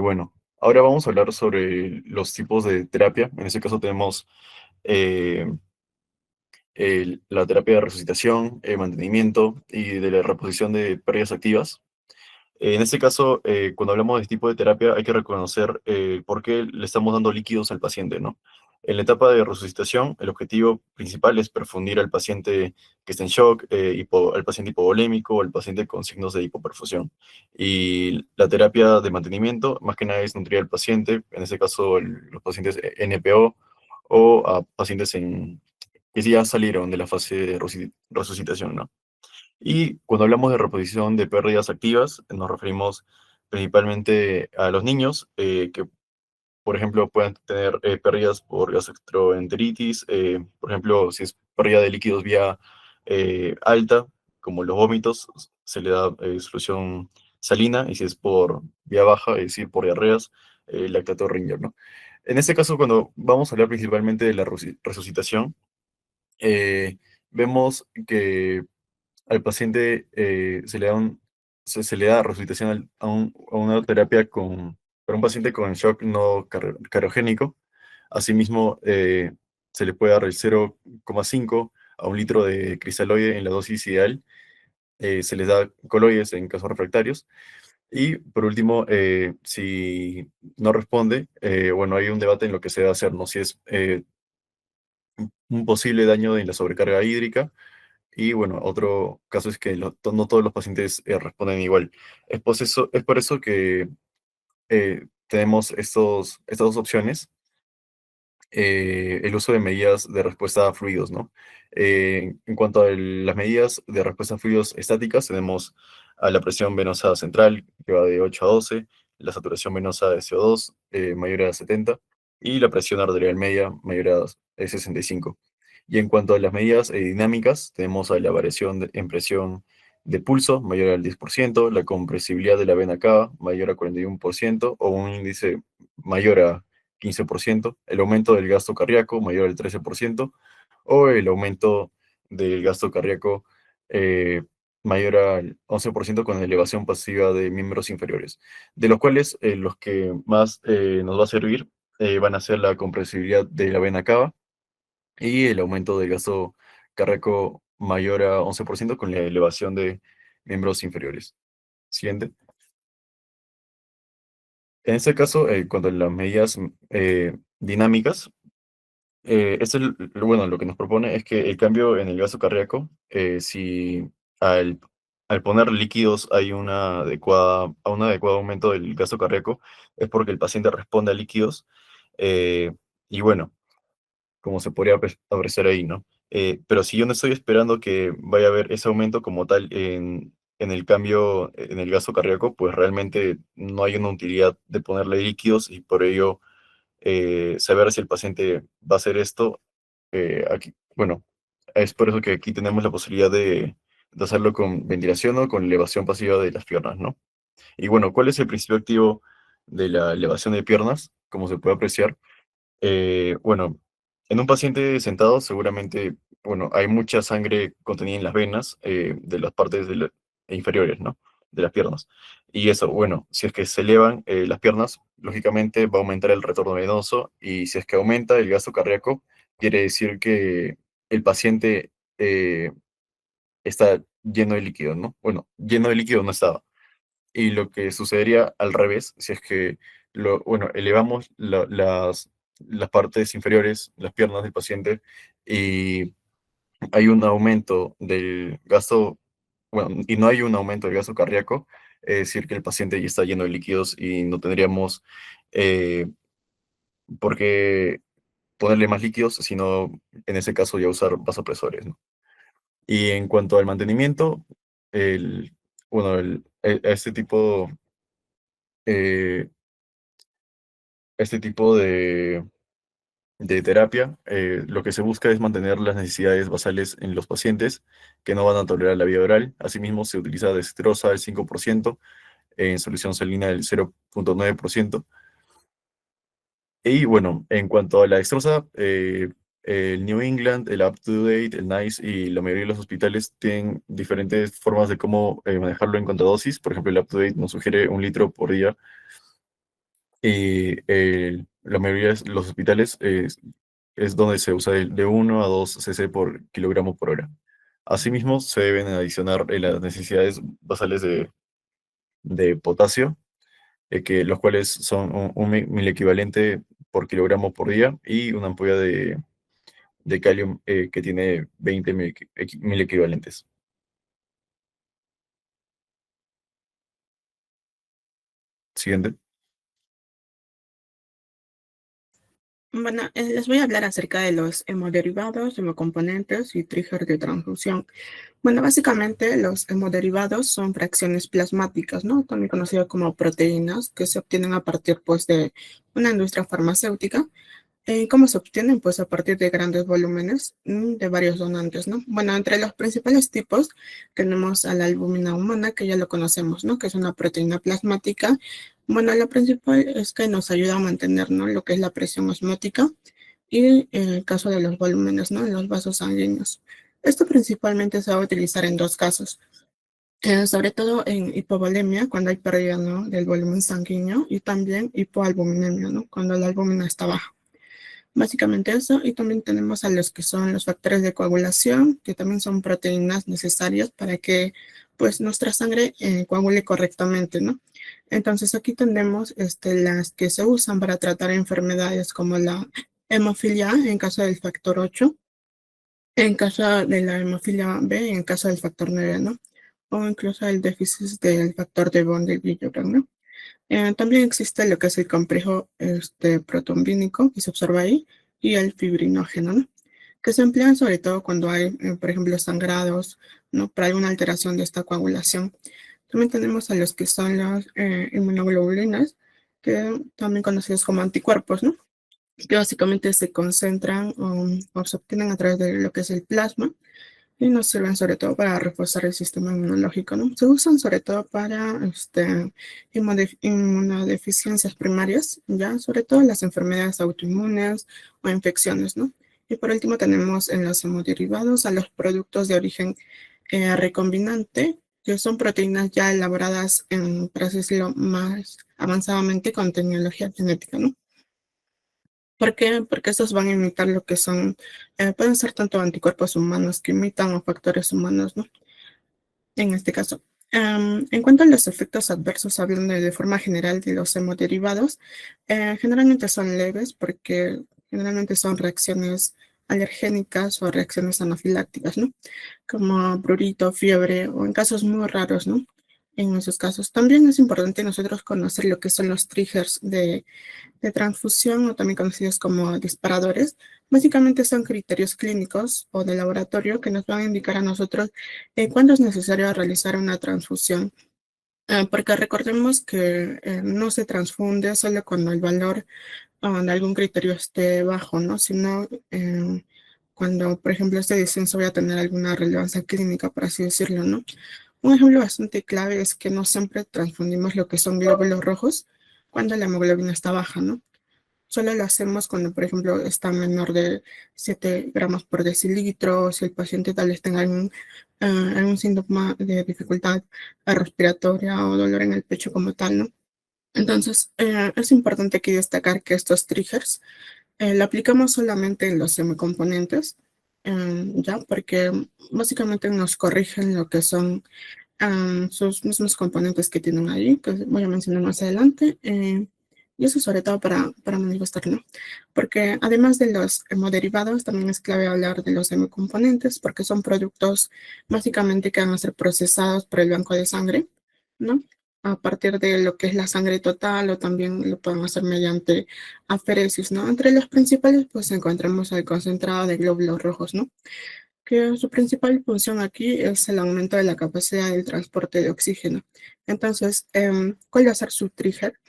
Bueno, ahora vamos a hablar sobre los tipos de terapia. En este caso tenemos eh, la terapia de resucitación, mantenimiento y de la reposición de pérdidas activas. En este caso, cuando hablamos de este tipo de terapia, hay que reconocer por qué le estamos dando líquidos al paciente, ¿no? En la etapa de resucitación, el objetivo principal es perfundir al paciente que está en shock, al paciente hipovolémico, al paciente con signos de hipoperfusión. Y la terapia de mantenimiento, más que nada, es nutrir al paciente, en este caso los pacientes NPO o a pacientes que ya salieron de la fase de resucitación, ¿no? Y cuando hablamos de reposición de pérdidas activas, nos referimos principalmente a los niños que, por ejemplo, pueden tener pérdidas por gastroenteritis, por ejemplo, si es pérdida de líquidos vía alta, como los vómitos, se le da solución salina, y si es por vía baja, es decir, por diarreas, lactato Ringer, ¿no? En este caso, cuando vamos a hablar principalmente de la resucitación, eh, vemos que al paciente se le da resucitación a una terapia para un paciente con shock no cariogénico. Asimismo, se le puede dar el 0,5 a 1 litro de cristalloide en la dosis ideal. Se les da coloides en casos refractarios. Y por último, si no responde, bueno, hay un debate en lo que se debe hacer, ¿no? Si es un posible daño en la sobrecarga hídrica. Y bueno, otro caso es que no todos los pacientes responden igual. Es por eso que tenemos estas dos opciones. El uso de medidas de respuesta a fluidos, ¿no? En cuanto a las medidas de respuesta a fluidos estáticas, tenemos a la presión venosa central, que va de 8 a 12, la saturación venosa de CO2 mayor a 70, y la presión arterial media mayor a 65. Y en cuanto a las medidas dinámicas, tenemos a la variación en presión de pulso mayor al 10%, la compresibilidad de la vena cava mayor a 41%, o un índice mayor a 15%, el aumento del gasto cardíaco mayor al 13%, o el aumento del gasto cardíaco eh, mayor al 11% con elevación pasiva de miembros inferiores, de los cuales los que más nos va a servir van a ser la compresibilidad de la vena cava y el aumento del gasto cardíaco mayor a 11% con la elevación de miembros inferiores. Siguiente. En este caso, cuando las medidas dinámicas, esto es bueno, lo que nos propone es que el cambio en el gasto cardíaco, si al, al poner líquidos hay un adecuado aumento del gasto cardíaco, es porque el paciente responde a líquidos. eh, y bueno, como se podría apreciar ahí, ¿no? Pero si yo no estoy esperando que vaya a haber ese aumento como tal en el cambio en el gasto cardíaco, pues realmente no hay una utilidad de ponerle líquidos y por ello saber si el paciente va a hacer esto. Aquí, bueno, es por eso que aquí tenemos la posibilidad de hacerlo con ventilación o con elevación pasiva de las piernas, ¿no? Y bueno, ¿cuál es el principio activo de la elevación de piernas? Como se puede apreciar, bueno, en un paciente sentado seguramente, bueno, hay mucha sangre contenida en las venas de las partes inferiores, ¿no? De las piernas. Y eso, bueno, si es que se elevan las piernas, lógicamente va a aumentar el retorno venoso y si es que aumenta el gasto cardíaco, quiere decir que el paciente está lleno de líquido, ¿no? Bueno, lleno de líquido no estaba. Y lo que sucedería al revés, si es que bueno, elevamos las partes inferiores, las piernas del paciente, y hay un aumento del gasto, bueno, y no hay un aumento del gasto cardíaco, es decir, que el paciente ya está lleno de líquidos y no tendríamos eh, por qué ponerle más líquidos, sino en ese caso ya usar vasopresores, ¿no? Y en cuanto al mantenimiento, el, bueno, este eh, tipo de terapia, lo que se busca es mantener las necesidades basales en los pacientes que no van a tolerar la vía oral. Asimismo, se utiliza dextrosa al 5%, en solución salina del 0,9%. Y bueno, en cuanto a la dextrosa, el New England, el UpToDate, el NICE y la mayoría de los hospitales tienen diferentes formas de cómo manejarlo en cuanto a dosis. Por ejemplo, el UpToDate nos sugiere 1 litro por día y la mayoría de los hospitales es donde se usa de 1 a 2 cc por kilogramo por hora. Asimismo, se deben adicionar las necesidades basales de potasio, los cuales son un mil equivalente por kilogramo por día y una ampolla de calium que tiene 20 mil equivalentes. Siguiente. Bueno, les voy a hablar acerca de los hemoderivados, hemocomponentes y tríger de transfusión. Bueno, básicamente los hemoderivados son fracciones plasmáticas, ¿no? También conocidas como proteínas que se obtienen a partir, pues, de una industria farmacéutica. ¿Cómo se obtienen? Pues a partir de grandes volúmenes de varios donantes, ¿no? Bueno, entre los principales tipos tenemos a la albúmina humana, que ya lo conocemos, ¿no? Que es una proteína plasmática. Bueno, lo principal es que nos ayuda a mantener, ¿no? Lo que es la presión osmótica y en el caso de los volúmenes, ¿no? En los vasos sanguíneos. Esto principalmente se va a utilizar en dos casos. Sobre todo en hipovolemia, cuando hay pérdida, ¿no? Del volumen sanguíneo, y también hipoalbuminemia, ¿no? Cuando la albúmina está baja. Básicamente eso, y también tenemos a los que son los factores de coagulación, que también son proteínas necesarias para que pues nuestra sangre coagule correctamente, ¿no? Entonces aquí tenemos las que se usan para tratar enfermedades como la hemofilia en caso del factor 8, en caso de la hemofilia B, en caso del factor 9, ¿no? O incluso el déficit del factor de Bond del Guillain, ¿no? También existe lo que es el complejo protombínico que se observa ahí y el fibrinógeno, ¿no? Que se emplean sobre todo cuando hay, por ejemplo, sangrados, ¿no? Para alguna alteración de esta coagulación. También tenemos a los que son las inmunoglobulinas, que también conocidos como anticuerpos, ¿no? Que básicamente se concentran o se obtienen a través de lo que es el plasma y nos sirven sobre todo para reforzar el sistema inmunológico, ¿no? Se usan sobre todo para inmunodeficiencias primarias, ya, sobre todo las enfermedades autoinmunes o infecciones, ¿no? Y por último tenemos en los hemoderivados a los productos de origen recombinante, que son proteínas ya elaboradas en, por así decirlo, más avanzadamente con tecnología genética, ¿no? ¿Por qué? Porque estos van a imitar lo que son, pueden ser tanto anticuerpos humanos que imitan o factores humanos, ¿no? En este caso. En cuanto a los efectos adversos, hablando de forma general de los hemoderivados, generalmente son leves porque generalmente son reacciones alergénicas o reacciones anafilácticas, ¿no? Como prurito, fiebre o en casos muy raros, ¿no? En esos casos también es importante nosotros conocer lo que son los triggers de transfusión o también conocidos como disparadores. Básicamente son criterios clínicos o de laboratorio que nos van a indicar a nosotros cuándo es necesario realizar una transfusión. Porque recordemos que no se transfunde solo cuando el valor de algún criterio esté bajo, ¿no? Sino cuando, por ejemplo, este descenso vaya a tener alguna relevancia clínica, por así decirlo, ¿no? Un ejemplo bastante clave es que no siempre transfundimos lo que son glóbulos rojos cuando la hemoglobina está baja, ¿no? Solo lo hacemos cuando, por ejemplo, está menor de 7 gramos por decilitro, o si el paciente tal vez tenga algún síntoma de dificultad respiratoria o dolor en el pecho como tal, ¿no? Entonces, es importante aquí destacar que estos triggers lo aplicamos solamente en los semicomponentes, ya, porque básicamente nos corrigen lo que son sus mismos componentes que tienen ahí, que voy a mencionar más adelante. Y eso sobre todo para manifestar, ¿no? Porque además de los hemoderivados, también es clave hablar de los hemocomponentes, porque son productos básicamente que van a ser procesados por el banco de sangre, ¿no? A partir de lo que es la sangre total o también lo pueden hacer mediante aferesis, ¿no? Entre los principales, pues encontramos el concentrado de glóbulos rojos, ¿no? Que su principal función aquí es el aumento de la capacidad del transporte de oxígeno. Entonces, ¿cuál va a ser su trigger?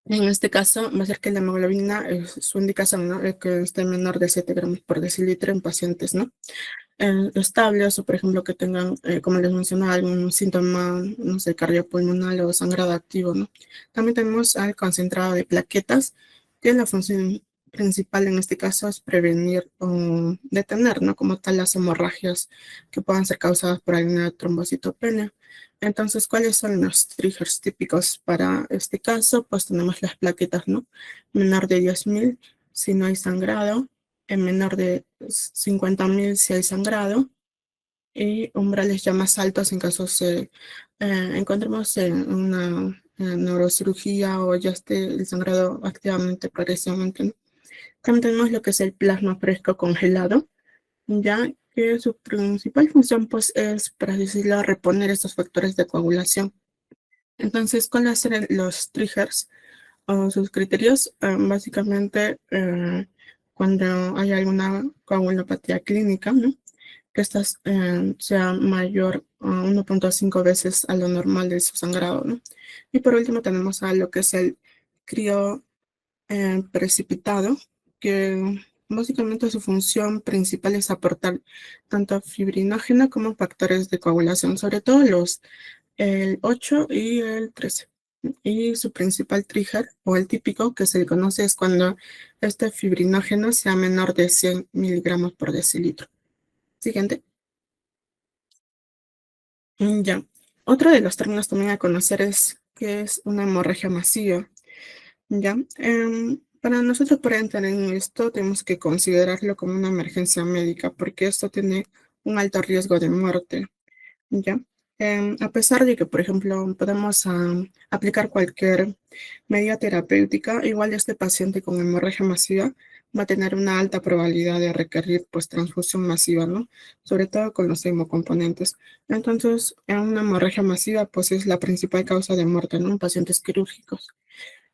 En este caso, va a ser que la hemoglobina, su indicación, ¿no? Que esté menor de 7 gramos por decilitro en pacientes, ¿no? Estables o, por ejemplo, que tengan, como les mencionaba, algún síntoma, no sé, cardiopulmonar o sangrado activo, ¿no? También tenemos al concentrado de plaquetas, que la función principal en este caso es prevenir o detener, ¿no? Como tal, las hemorragias que puedan ser causadas por alguna trombocitopenia. Entonces, ¿cuáles son los triggers típicos para este caso? Pues tenemos las plaquetas, ¿no? Menor de 10.000 si no hay sangrado, en menor de 50.000 si hay sangrado, y umbrales ya más altos en caso se encontremos en una neurocirugía o ya esté el sangrado activamente, progresivamente, ¿no? También tenemos lo que es el plasma fresco congelado, ya que su principal función pues es, para decirlo, reponer estos factores de coagulación. Entonces, ¿cuáles serán los triggers o sus criterios? Básicamente, cuando hay alguna coagulopatía clínica, ¿no? Que esta sea mayor a 1.5 veces a lo normal de su sangrado, ¿no? Y por último tenemos a lo que es el crío precipitado, que básicamente su función principal es aportar tanto fibrinógeno como factores de coagulación, sobre todo el 8 y el 13. Y su principal trigger, o el típico que se le conoce, es cuando este fibrinógeno sea menor de 100 miligramos por decilitro. Siguiente. Ya. Otro de los términos también a conocer es que es una hemorragia masiva. Ya. Para nosotros poder entrar en esto, tenemos que considerarlo como una emergencia médica, porque esto tiene un alto riesgo de muerte. ¿Ya? A pesar de que, por ejemplo, podemos aplicar cualquier medida terapéutica, igual este paciente con hemorragia masiva va a tener una alta probabilidad de requerir pues transfusión masiva, ¿no? Sobre todo con los hemocomponentes. Entonces, en una hemorragia masiva pues es la principal causa de muerte, ¿no? En pacientes quirúrgicos.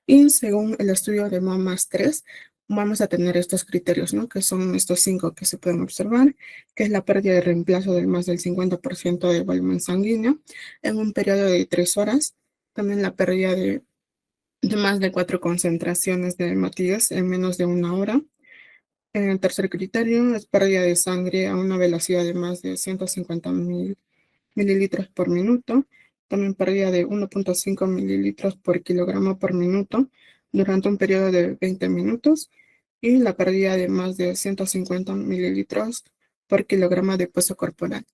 Y según el estudio de MAMAS-3, vamos a tener estos criterios, ¿no? Que son estos 5 que se pueden observar, que es la pérdida de reemplazo del más del 50% del volumen sanguíneo en un periodo de 3 horas. También la pérdida de más de 4 concentraciones de hematíes en menos de 1 hora. El tercer criterio es pérdida de sangre a una velocidad de más de 150.000 mililitros por minuto, también pérdida de 1.5 mililitros por kilogramo por minuto durante un periodo de 20 minutos y la pérdida de más de 150 mililitros por kilogramo de peso corporal.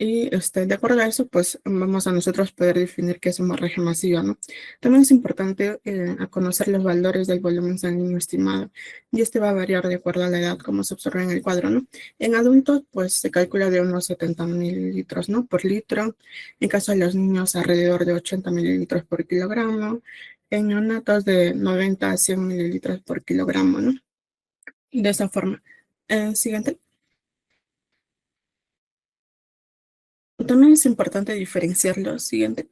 Y de acuerdo a eso, pues vamos a nosotros poder definir qué es hemorragia masiva, ¿no? También es importante a conocer los valores del volumen sanguíneo estimado, y este va a variar de acuerdo a la edad, como se observa en el cuadro, ¿no? En adultos, pues se calcula de unos 70 mililitros, ¿no? Por litro. En caso de los niños, alrededor de 80 mililitros por kilogramo. En neonatos, de 90 a 100 mililitros por kilogramo, ¿no? De esa forma. Siguiente. También es importante diferenciar lo siguiente.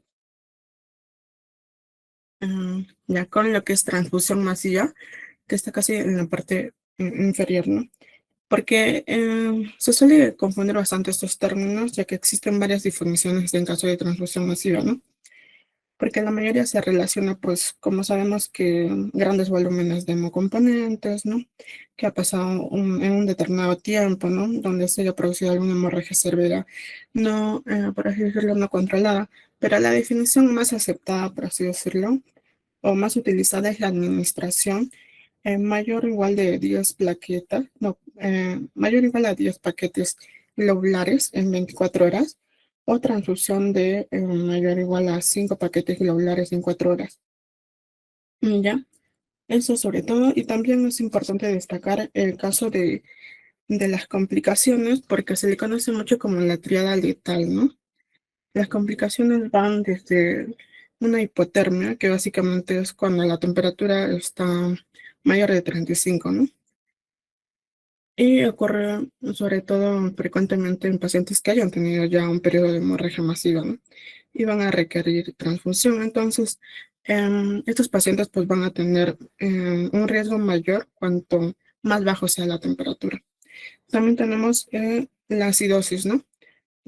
Ya con lo que es transfusión masiva, que está casi en la parte inferior, ¿no? Porque se suele confundir bastante estos términos, ya que existen varias definiciones en caso de transfusión masiva, ¿no? Porque la mayoría se relaciona, pues, como sabemos, que grandes volúmenes de hemocomponentes, ¿no? Que ha pasado en un determinado tiempo, ¿no? Donde se haya producido alguna hemorragia cerebral, no, por así decirlo, no controlada. Pero la definición más aceptada, por así decirlo, o más utilizada, es la administración mayor o igual de 10 plaquetas, no, mayor o igual a 10 paquetes globulares en 24 horas, o transfusión de mayor o igual a 5 paquetes globulares en 4 horas. Y ya, eso sobre todo. Y también es importante destacar el caso de las complicaciones, porque se le conoce mucho como la triada letal, ¿no? Las complicaciones van desde una hipotermia, que básicamente es cuando la temperatura está mayor de 35, ¿no? Y ocurre sobre todo frecuentemente en pacientes que hayan tenido ya un periodo de hemorragia masiva, ¿no? Y van a requerir transfusión. Entonces, estos pacientes pues van a tener un riesgo mayor cuanto más bajo sea la temperatura. También tenemos la acidosis, ¿no?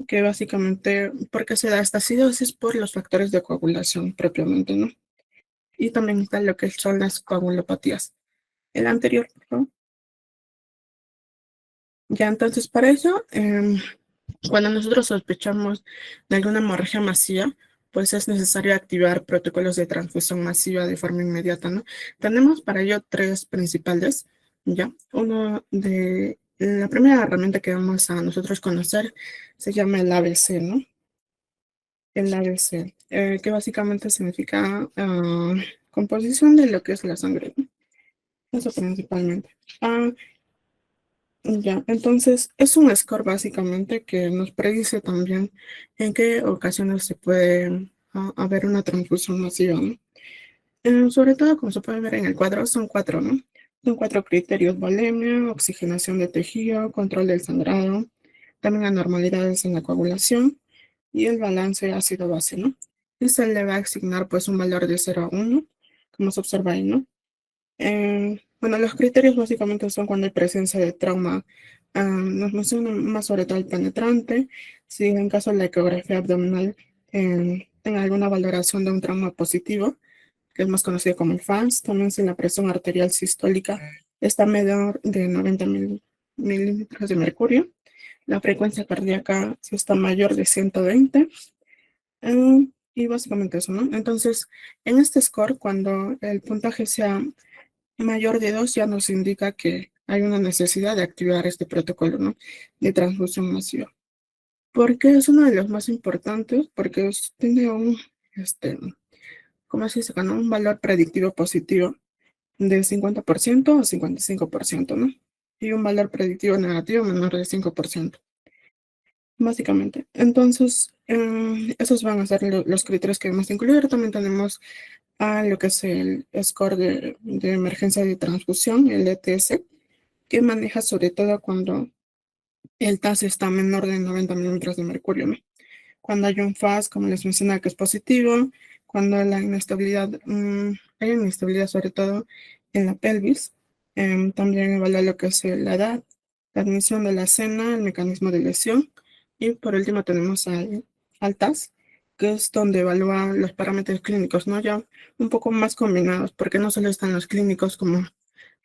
Que básicamente, ¿por qué se da esta acidosis? Por los factores de coagulación propiamente, ¿no? Y también está lo que son las coagulopatías. El anterior, por favor. Ya, entonces, para eso, cuando nosotros sospechamos de alguna hemorragia masiva, pues es necesario activar protocolos de transfusión masiva de forma inmediata, ¿no? Tenemos para ello tres principales, ¿ya? La primera herramienta que vamos a nosotros conocer se llama el ABC, ¿no? El ABC, que básicamente significa composición de lo que es la sangre, ¿no? Eso principalmente. Ya, entonces es un score básicamente que nos predice también en qué ocasiones se puede haber una transfusión masiva, ¿no? Sobre todo, como se puede ver en el cuadro, son cuatro, ¿no? Son cuatro criterios: volemia, oxigenación de tejido, control del sangrado, también anormalidades en la coagulación y el balance ácido-base, ¿no? Y se le va a asignar pues un valor de 0 a 1, como se observa ahí, ¿no? Bueno, los criterios básicamente son cuando hay presencia de trauma. Nos menciona más sobre todo el penetrante. Si en caso de la ecografía abdominal tenga alguna valoración de un trauma positivo, que es más conocido como el FANS. También si la presión arterial sistólica está menor de 90 milímetros de mercurio. La frecuencia cardíaca si está mayor de 120. Y básicamente eso, ¿no? Entonces, en este score, cuando el puntaje sea mayor de 2, ya nos indica que hay una necesidad de activar este protocolo, ¿no? De transfusión masiva. Porque es uno de los más importantes, porque tiene ¿cómo se dice? ¿No? Un valor predictivo positivo de 50% o 55%, ¿no? Y un valor predictivo negativo menor de 5%, básicamente. Entonces, esos van a ser los criterios que vamos a incluir. También tenemos lo que es el score de emergencia de transfusión, el ETS, que maneja sobre todo cuando el TAS está menor de 90 milímetros de mercurio, ¿no? Cuando hay un FAS, como les mencioné, que es positivo, cuando la inestabilidad, hay inestabilidad sobre todo en la pelvis. También evalúa lo que es la edad, la admisión de la cena, el mecanismo de lesión. Y por último tenemos al TAS, que es donde evalúa los parámetros clínicos, ¿no? Ya un poco más combinados, porque no solo están los clínicos como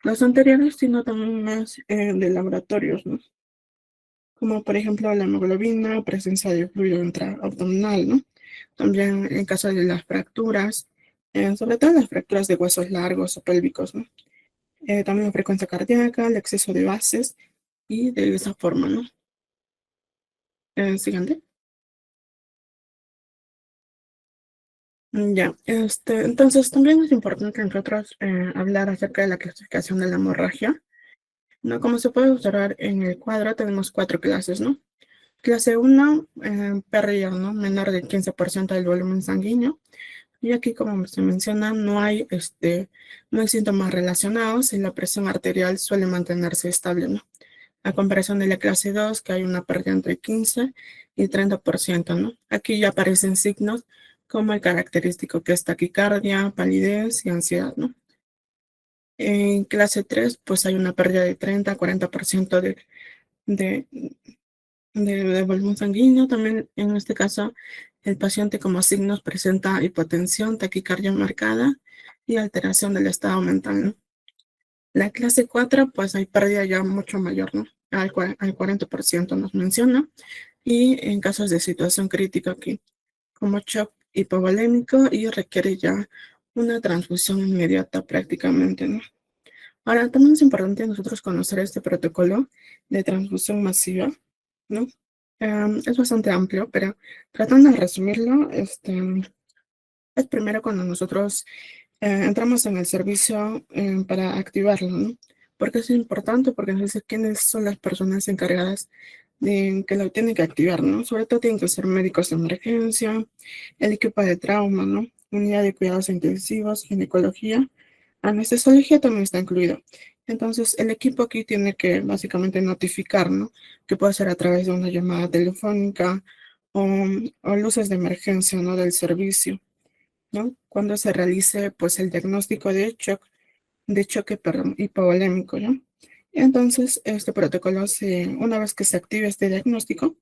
los anteriores, sino también más de laboratorios, ¿no? Como por ejemplo la hemoglobina, presencia de fluido intraabdominal, ¿no? También en caso de las fracturas, sobre todo las fracturas de huesos largos o pélvicos, ¿no? También la frecuencia cardíaca, el exceso de bases y de esa forma, ¿no? Siguiente. Ya, entonces también es importante nosotros hablar acerca de la clasificación de la hemorragia, ¿no? Como se puede observar en el cuadro, tenemos 4 clases, ¿no? Clase 1, pérdida, ¿no? Menor del 15% del volumen sanguíneo. Y aquí, como se menciona, no hay síntomas relacionados y la presión arterial suele mantenerse estable, ¿no? A comparación de la clase 2, que hay una pérdida entre 15 y 30%, ¿no? Aquí ya aparecen signos como el característico que es taquicardia, palidez y ansiedad, ¿no? En clase 3, pues hay una pérdida de 30 a 40% de, de volumen sanguíneo. También en este caso, el paciente como signos presenta hipotensión, taquicardia marcada y alteración del estado mental, ¿no? La clase 4, pues hay pérdida ya mucho mayor, ¿no? Al 40% nos menciona. Y en casos de situación crítica aquí, como shock hipovolémico y requiere ya una transfusión inmediata prácticamente, ¿no? Ahora, también es importante nosotros conocer este protocolo de transfusión masiva, ¿no? Es bastante amplio, pero tratando de resumirlo, es primero cuando nosotros entramos en el servicio para activarlo, ¿no? Porque es importante, porque nos dice quiénes son las personas encargadas de que lo tienen que activar, ¿no? Sobre todo tienen que ser médicos de emergencia, el equipo de trauma, ¿no? Unidad de cuidados intensivos, ginecología, anestesiología también está incluido. Entonces, el equipo aquí tiene que básicamente notificar, ¿no? Que puede ser a través de una llamada telefónica o luces de emergencia, ¿no? Del servicio, ¿no? Cuando se realice, pues, el diagnóstico de choque, perdón, hipovolémico, ¿no? Entonces, este protocolo, una vez que se active este diagnóstico,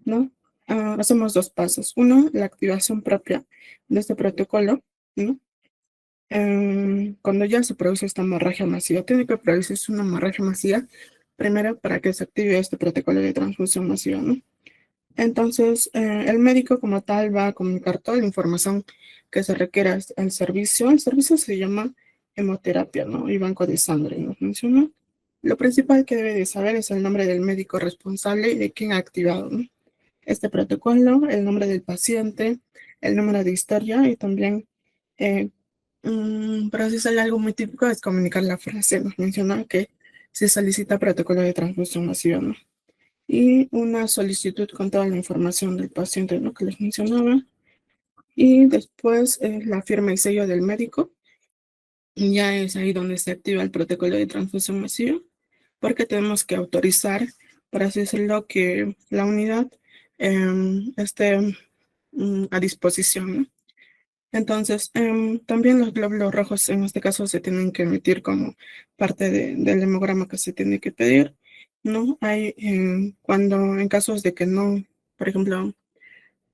¿no? Hacemos 2 pasos. Uno, la activación propia de este protocolo, ¿no? Cuando ya se produce esta hemorragia masiva, tiene que producirse una hemorragia masiva primero para que se active este protocolo de transfusión masiva, ¿no? Entonces, el médico como tal va a comunicar toda la información que se requiera al servicio. El servicio se llama hemoterapia, ¿no? Y banco de sangre, ¿no? Menciona. Lo principal que debe de saber es el nombre del médico responsable y de quién ha activado, ¿no? Este protocolo, el nombre del paciente, el número de historia y también, eh, para si sale algo muy típico, es comunicar la frase. Nos menciona que se solicita protocolo de transfusión masiva, ¿no? Y una solicitud con toda la información del paciente, ¿no? Que les mencionaba. Y después la firma y sello del médico. Y ya es ahí donde se activa el protocolo de transfusión masiva, porque tenemos que autorizar, por así decirlo, que la unidad esté a disposición, ¿no? Entonces, también los glóbulos rojos en este caso se tienen que emitir como parte del hemograma que se tiene que pedir, ¿no? Hay cuando en casos de que no, por ejemplo,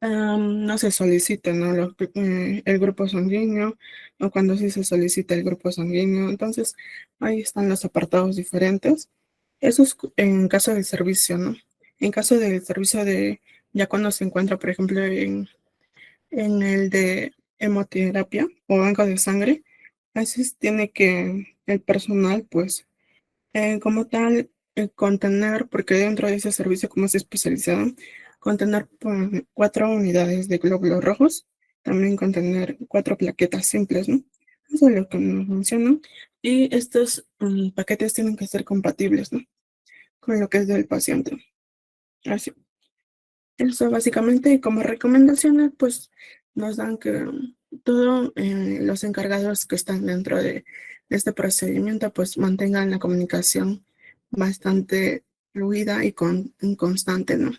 no se solicita, ¿no? El grupo sanguíneo o cuando sí se solicita el grupo sanguíneo, entonces ahí están los apartados diferentes. Eso es en caso del servicio, ¿no? En caso del servicio ya cuando se encuentra, por ejemplo, en el de hemoterapia o banco de sangre, a veces tiene que el personal, pues, como tal, contener, porque dentro de ese servicio, como es especializado, contener 4 unidades de glóbulos rojos, también contener 4 plaquetas simples, ¿no? Eso es lo que nos mencionan. Y estos paquetes tienen que ser compatibles, ¿no? Con lo que es del paciente. Así. Eso básicamente, y como recomendaciones, pues nos dan que todos los encargados que están dentro de este procedimiento, pues mantengan la comunicación bastante fluida y constante, ¿no?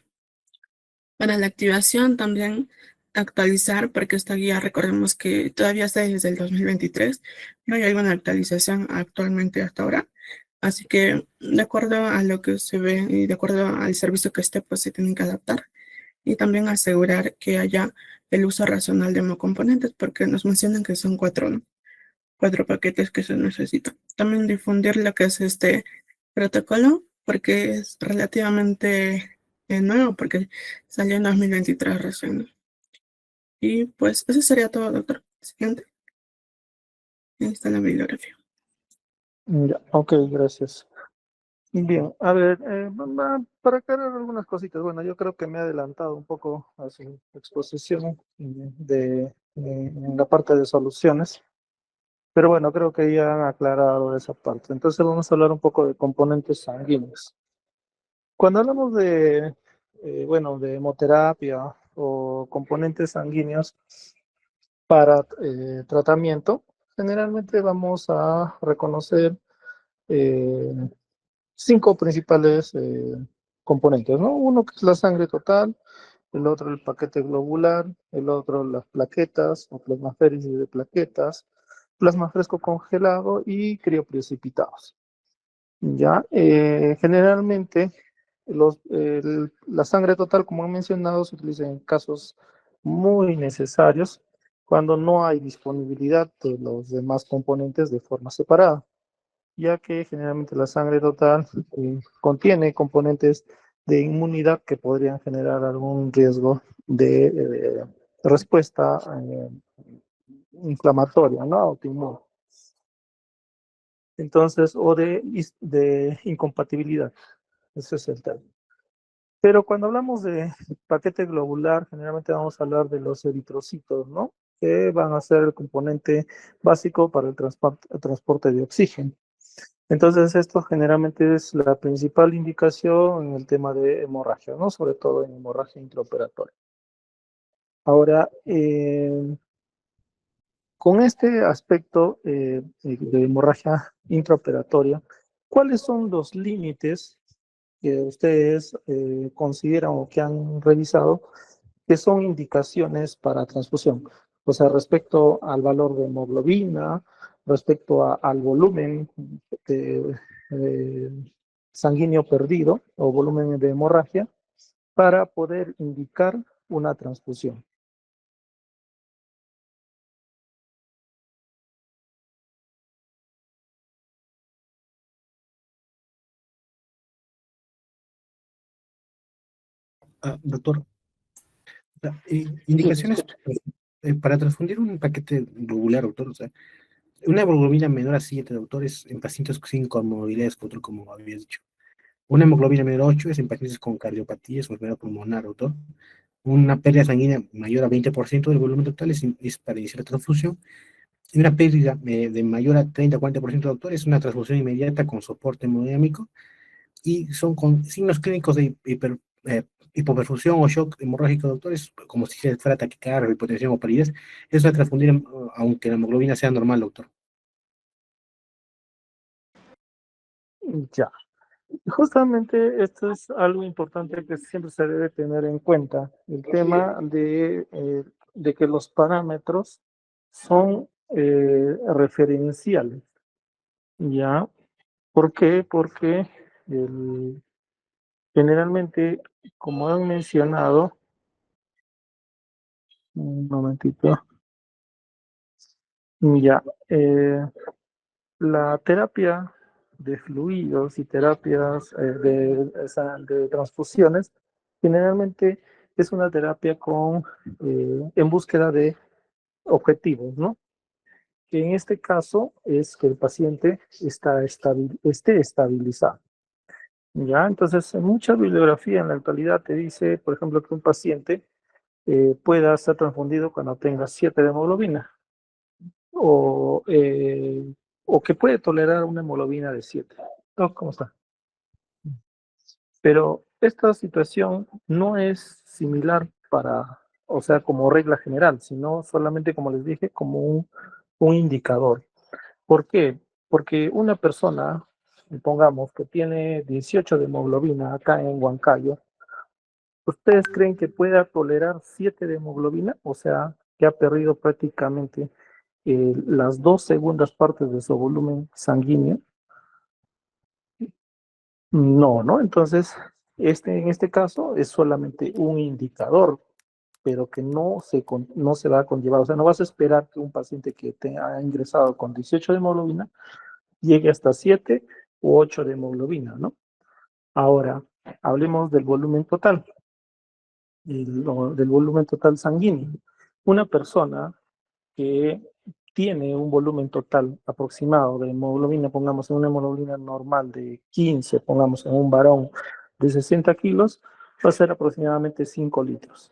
Para la activación también actualizar, porque esta guía recordemos que todavía está desde el 2023, no hay alguna actualización actualmente hasta ahora. Así que de acuerdo a lo que se ve y de acuerdo al servicio que esté, pues se tienen que adaptar y también asegurar que haya el uso racional de hemocomponentes, porque nos mencionan que son 4, ¿no? 4 paquetes que se necesitan. También difundir lo que es este protocolo, porque es relativamente nuevo, porque salió en 2023 recién, ¿no? Y pues eso sería todo, doctor. Siguiente. Ahí está la bibliografía. Ya, ok, gracias. Bien, a ver, para aclarar algunas cositas, bueno, yo creo que me he adelantado un poco a su exposición de en la parte de soluciones. Pero bueno, creo que ya han aclarado esa parte. Entonces vamos a hablar un poco de componentes sanguíneos. Cuando hablamos de, bueno, de hemoterapia o componentes sanguíneos para tratamiento, generalmente vamos a reconocer eh, 5 principales componentes, ¿no? Uno que es la sangre total, el otro el paquete globular, el otro las plaquetas o plasmaféresis de plaquetas, plasma fresco congelado y crioprecipitados. Ya, generalmente la sangre total, como he mencionado, se utiliza en casos muy necesarios cuando no hay disponibilidad de los demás componentes de forma separada, ya que generalmente la sangre total contiene componentes de inmunidad que podrían generar algún riesgo de respuesta inflamatoria, ¿no? Autoinmune. Entonces, o de incompatibilidad, ese es el término. Pero cuando hablamos de paquete globular, generalmente vamos a hablar de los eritrocitos, ¿no? Que van a ser el componente básico para el transporte de oxígeno. Entonces, esto generalmente es la principal indicación en el tema de hemorragia, ¿no? Sobre todo en hemorragia intraoperatoria. Ahora, con este aspecto de hemorragia intraoperatoria, ¿cuáles son los límites que ustedes consideran o que han revisado que son indicaciones para transfusión? O sea, respecto al valor de hemoglobina, respecto al volumen de, eh, sanguíneo perdido o volumen de hemorragia, para poder indicar una transfusión. Doctor, indicaciones para transfundir un paquete globular, doctor. O sea, una hemoglobina menor a 7, doctor, es en pacientes sin comorbilidades, doctor, como había dicho. Una hemoglobina menor a 8 es en pacientes con cardiopatías o enfermedad pulmonar, doctor. Una pérdida sanguínea mayor a 20% del volumen total es para iniciar la transfusión. Y una pérdida de mayor a 30-40%, doctor, es una transfusión inmediata con soporte hemodinámico y son con signos clínicos de hipoperfusión o shock hemorrágico, doctor, es como si fuera taquicardia, hipotensión o palidez. Eso es transfundir aunque la hemoglobina sea normal, doctor. Ya. Justamente esto es algo importante que siempre se debe tener en cuenta, el tema de que los parámetros son referenciales, ¿ya? ¿Por qué? Porque generalmente, como han mencionado, un momentito, ya, la terapia de fluidos y terapias de transfusiones generalmente es una terapia en búsqueda de objetivos, ¿no? Que en este caso es que el paciente esté estabilizado. ¿Ya? Entonces, mucha bibliografía en la actualidad te dice, por ejemplo, que un paciente pueda ser transfundido cuando tenga 7 de hemoglobina o, eh, o que puede tolerar una hemoglobina de 7. ¿No? ¿Cómo está? Pero esta situación no es similar o sea, como regla general, sino solamente, como les dije, como un indicador. ¿Por qué? Porque una persona, pongamos, que tiene 18 de hemoglobina acá en Huancayo, ¿ustedes creen que pueda tolerar 7 de hemoglobina? O sea, que ha perdido prácticamente las 2 segundas partes de su volumen sanguíneo. No, ¿no? Entonces, en este caso es solamente un indicador, pero que no se va a conllevar. O sea, no vas a esperar que un paciente que ha ingresado con 18 de hemoglobina llegue hasta 7 u 8 de hemoglobina, ¿no? Ahora, hablemos del volumen total, del volumen total sanguíneo. Una persona que tiene un volumen total aproximado de hemoglobina, pongamos en una hemoglobina normal de 15, pongamos en un varón de 60 kilos, va a ser aproximadamente 5 litros.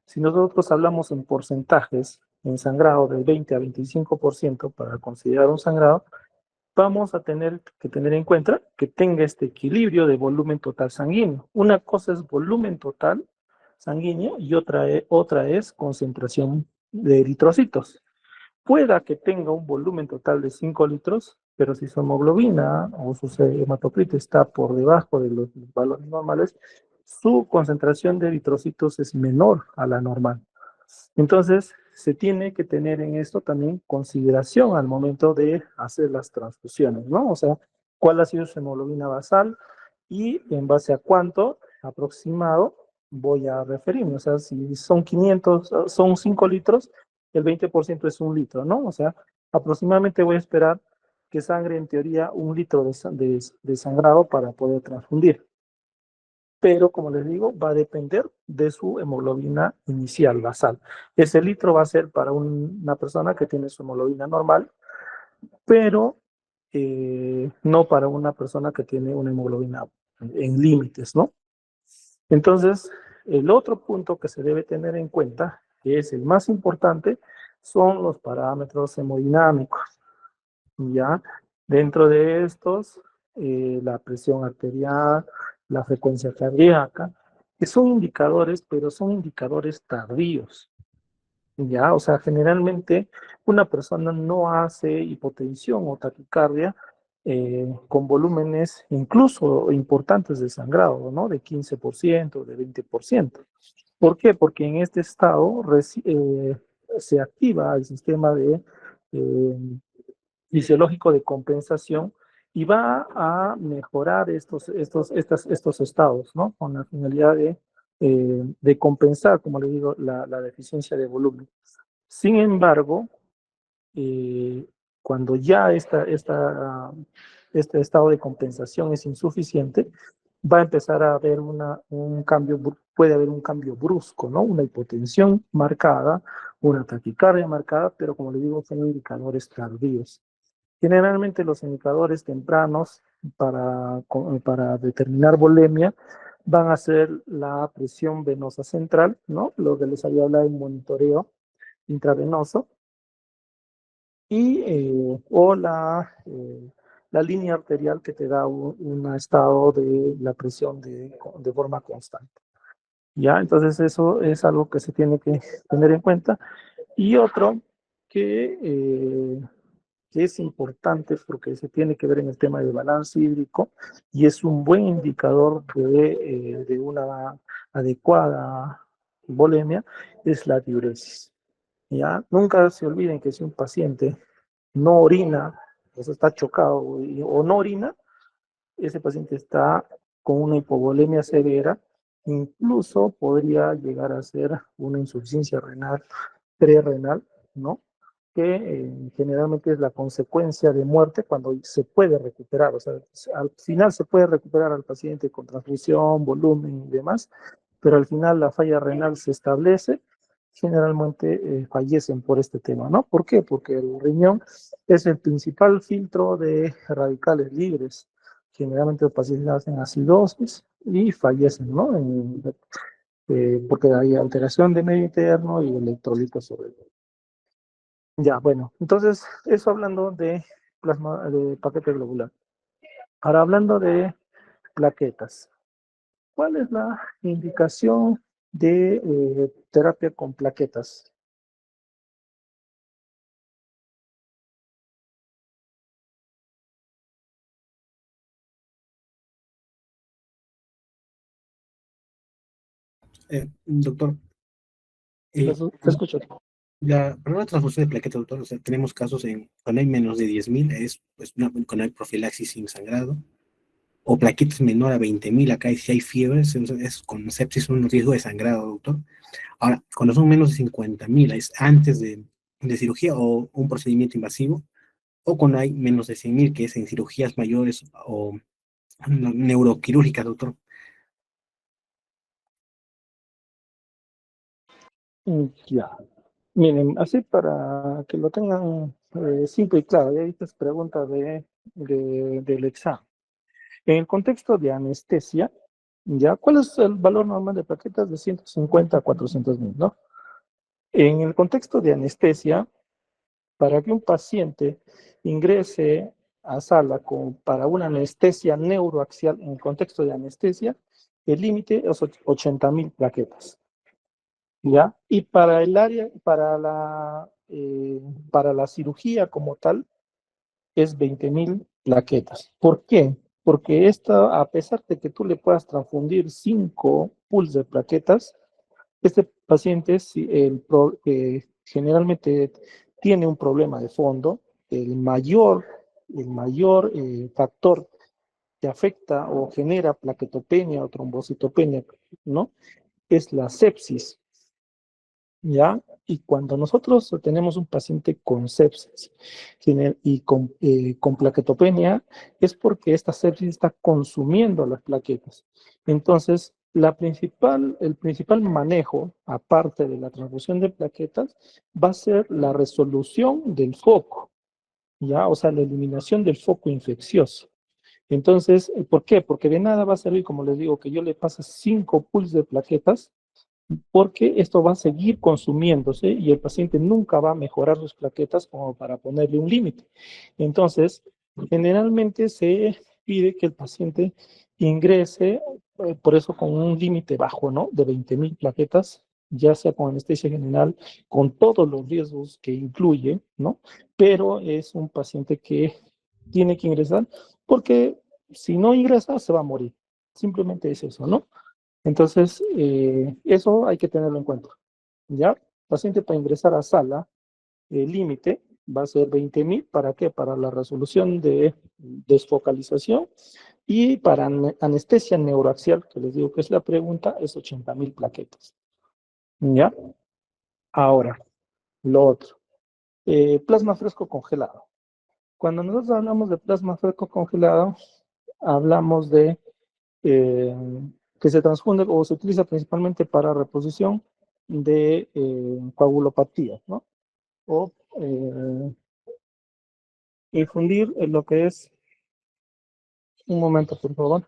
Si nosotros hablamos en porcentajes, en sangrado del 20 a 25% para considerar un sangrado, vamos a tener que tener en cuenta que tenga este equilibrio de volumen total sanguíneo. Una cosa es volumen total sanguíneo y otra es concentración de eritrocitos. Pueda que tenga un volumen total de 5 litros, pero si su hemoglobina o su hematocrito está por debajo de los valores normales, su concentración de eritrocitos es menor a la normal. Entonces, se tiene que tener en esto también consideración al momento de hacer las transfusiones, ¿no? O sea, cuál ha sido su hemoglobina basal y en base a cuánto aproximado voy a referirme. O sea, si son 500, son 5 litros, el 20% es 1 litro, ¿no? O sea, aproximadamente voy a esperar que sangre en teoría 1 litro de sangrado para poder transfundir. Pero como les digo, va a depender de su hemoglobina inicial basal. Ese litro va a ser para una persona que tiene su hemoglobina normal, pero no para una persona que tiene una hemoglobina en límites, ¿no? Entonces, el otro punto que se debe tener en cuenta, que es el más importante, son los parámetros hemodinámicos. ¿Ya? Dentro de estos, la presión arterial, la frecuencia cardíaca, que son indicadores, pero son indicadores tardíos. ¿Ya? O sea, generalmente una persona no hace hipotensión o taquicardia con volúmenes incluso importantes de sangrado, ¿no? De 15%, de 20%. ¿Por qué? Porque en este estado se activa el sistema de fisiológico de compensación y va a mejorar estos estados, ¿no? Con la finalidad de compensar, como le digo, la deficiencia de volumen. Sin embargo, cuando ya este estado de compensación es insuficiente, va a empezar a haber un cambio, puede haber un cambio brusco, ¿no? Una hipotensión marcada, una taquicardia marcada, pero como le digo, son indicadores tardíos. Generalmente los indicadores tempranos para determinar volemia van a ser la presión venosa central, ¿no? Lo que les había hablado en monitoreo intravenoso, o la línea arterial que te da un estado de la presión de forma constante. ¿Ya? Entonces eso es algo que se tiene que tener en cuenta. Y otro que es importante porque se tiene que ver en el tema del balance hídrico y es un buen indicador de una adecuada volemia, es la diuresis. ¿Ya? Nunca se olviden que si un paciente no orina, o sea, está chocado o no orina, ese paciente está con una hipovolemia severa, incluso podría llegar a ser una insuficiencia renal prerrenal, ¿no? Que generalmente es la consecuencia de muerte cuando se puede recuperar, o sea, al final se puede recuperar al paciente con transfusión, volumen y demás, pero al final la falla renal se establece, generalmente fallecen por este tema, ¿no? ¿Por qué? Porque el riñón es el principal filtro de radicales libres. Generalmente los pacientes hacen acidosis y fallecen, ¿no? Porque hay alteración de medio interno y electrolitos sobre todo. Ya, bueno, entonces, eso hablando de plasma, de paquete globular. Ahora hablando de plaquetas. ¿Cuál es la indicación de terapia con plaquetas? Doctor, Te eh, escucho. para una transfusión de plaquetas, doctor, o sea, tenemos casos cuando hay menos de 10.000, pues, cuando hay profilaxis sin sangrado, o plaquetas menor a 20.000, acá si hay fiebre, con sepsis un riesgo de sangrado, doctor. Ahora, cuando son menos de 50.000, es antes de cirugía o un procedimiento invasivo, o cuando hay menos de 100.000, que es en cirugías mayores o neuroquirúrgicas, doctor. Ya. Miren, así para que lo tengan simple y claro, ya estas preguntas del examen. En el contexto de anestesia, ¿ya? ¿Cuál es el valor normal de plaquetas? De 150 a 400.000, ¿no? En el contexto de anestesia, para que un paciente ingrese a sala para una anestesia neuroaxial en el contexto de anestesia, el límite es 80.000 plaquetas. ¿Ya? Y para el área, para la cirugía como tal, es 20.000 plaquetas. ¿Por qué? Porque esta, a pesar de que tú le puedas transfundir 5 pools de plaquetas, este paciente generalmente tiene un problema de fondo. El mayor factor que afecta o genera plaquetopenia o trombocitopenia, ¿no? Es la sepsis. ¿Ya? Y cuando nosotros tenemos un paciente con sepsis y con plaquetopenia, es porque esta sepsis está consumiendo las plaquetas. Entonces, el principal manejo, aparte de la transfusión de plaquetas, va a ser la resolución del foco, ¿ya? O sea, la eliminación del foco infeccioso. Entonces, ¿por qué? Porque de nada va a servir, como les digo, que yo le pase 5 pools de plaquetas, porque esto va a seguir consumiéndose y el paciente nunca va a mejorar sus plaquetas como para ponerle un límite. Entonces, generalmente se pide que el paciente ingrese, por eso con un límite bajo, ¿no? De 20.000 plaquetas, ya sea con anestesia general, con todos los riesgos que incluye, ¿no? Pero es un paciente que tiene que ingresar porque si no ingresa se va a morir. Simplemente es eso, ¿no? Entonces, eso hay que tenerlo en cuenta. ¿Ya? Paciente para ingresar a sala, el límite va a ser 20.000. ¿Para qué? Para la resolución de desfocalización y para anestesia neuroaxial, que les digo que es la pregunta, es 80.000 plaquetas. ¿Ya? Ahora, lo otro. Plasma fresco congelado. Cuando nosotros hablamos de plasma fresco congelado, hablamos de eh, que se transfunde o se utiliza principalmente para reposición de coagulopatías, ¿no? O infundir en lo que es, un momento por favor,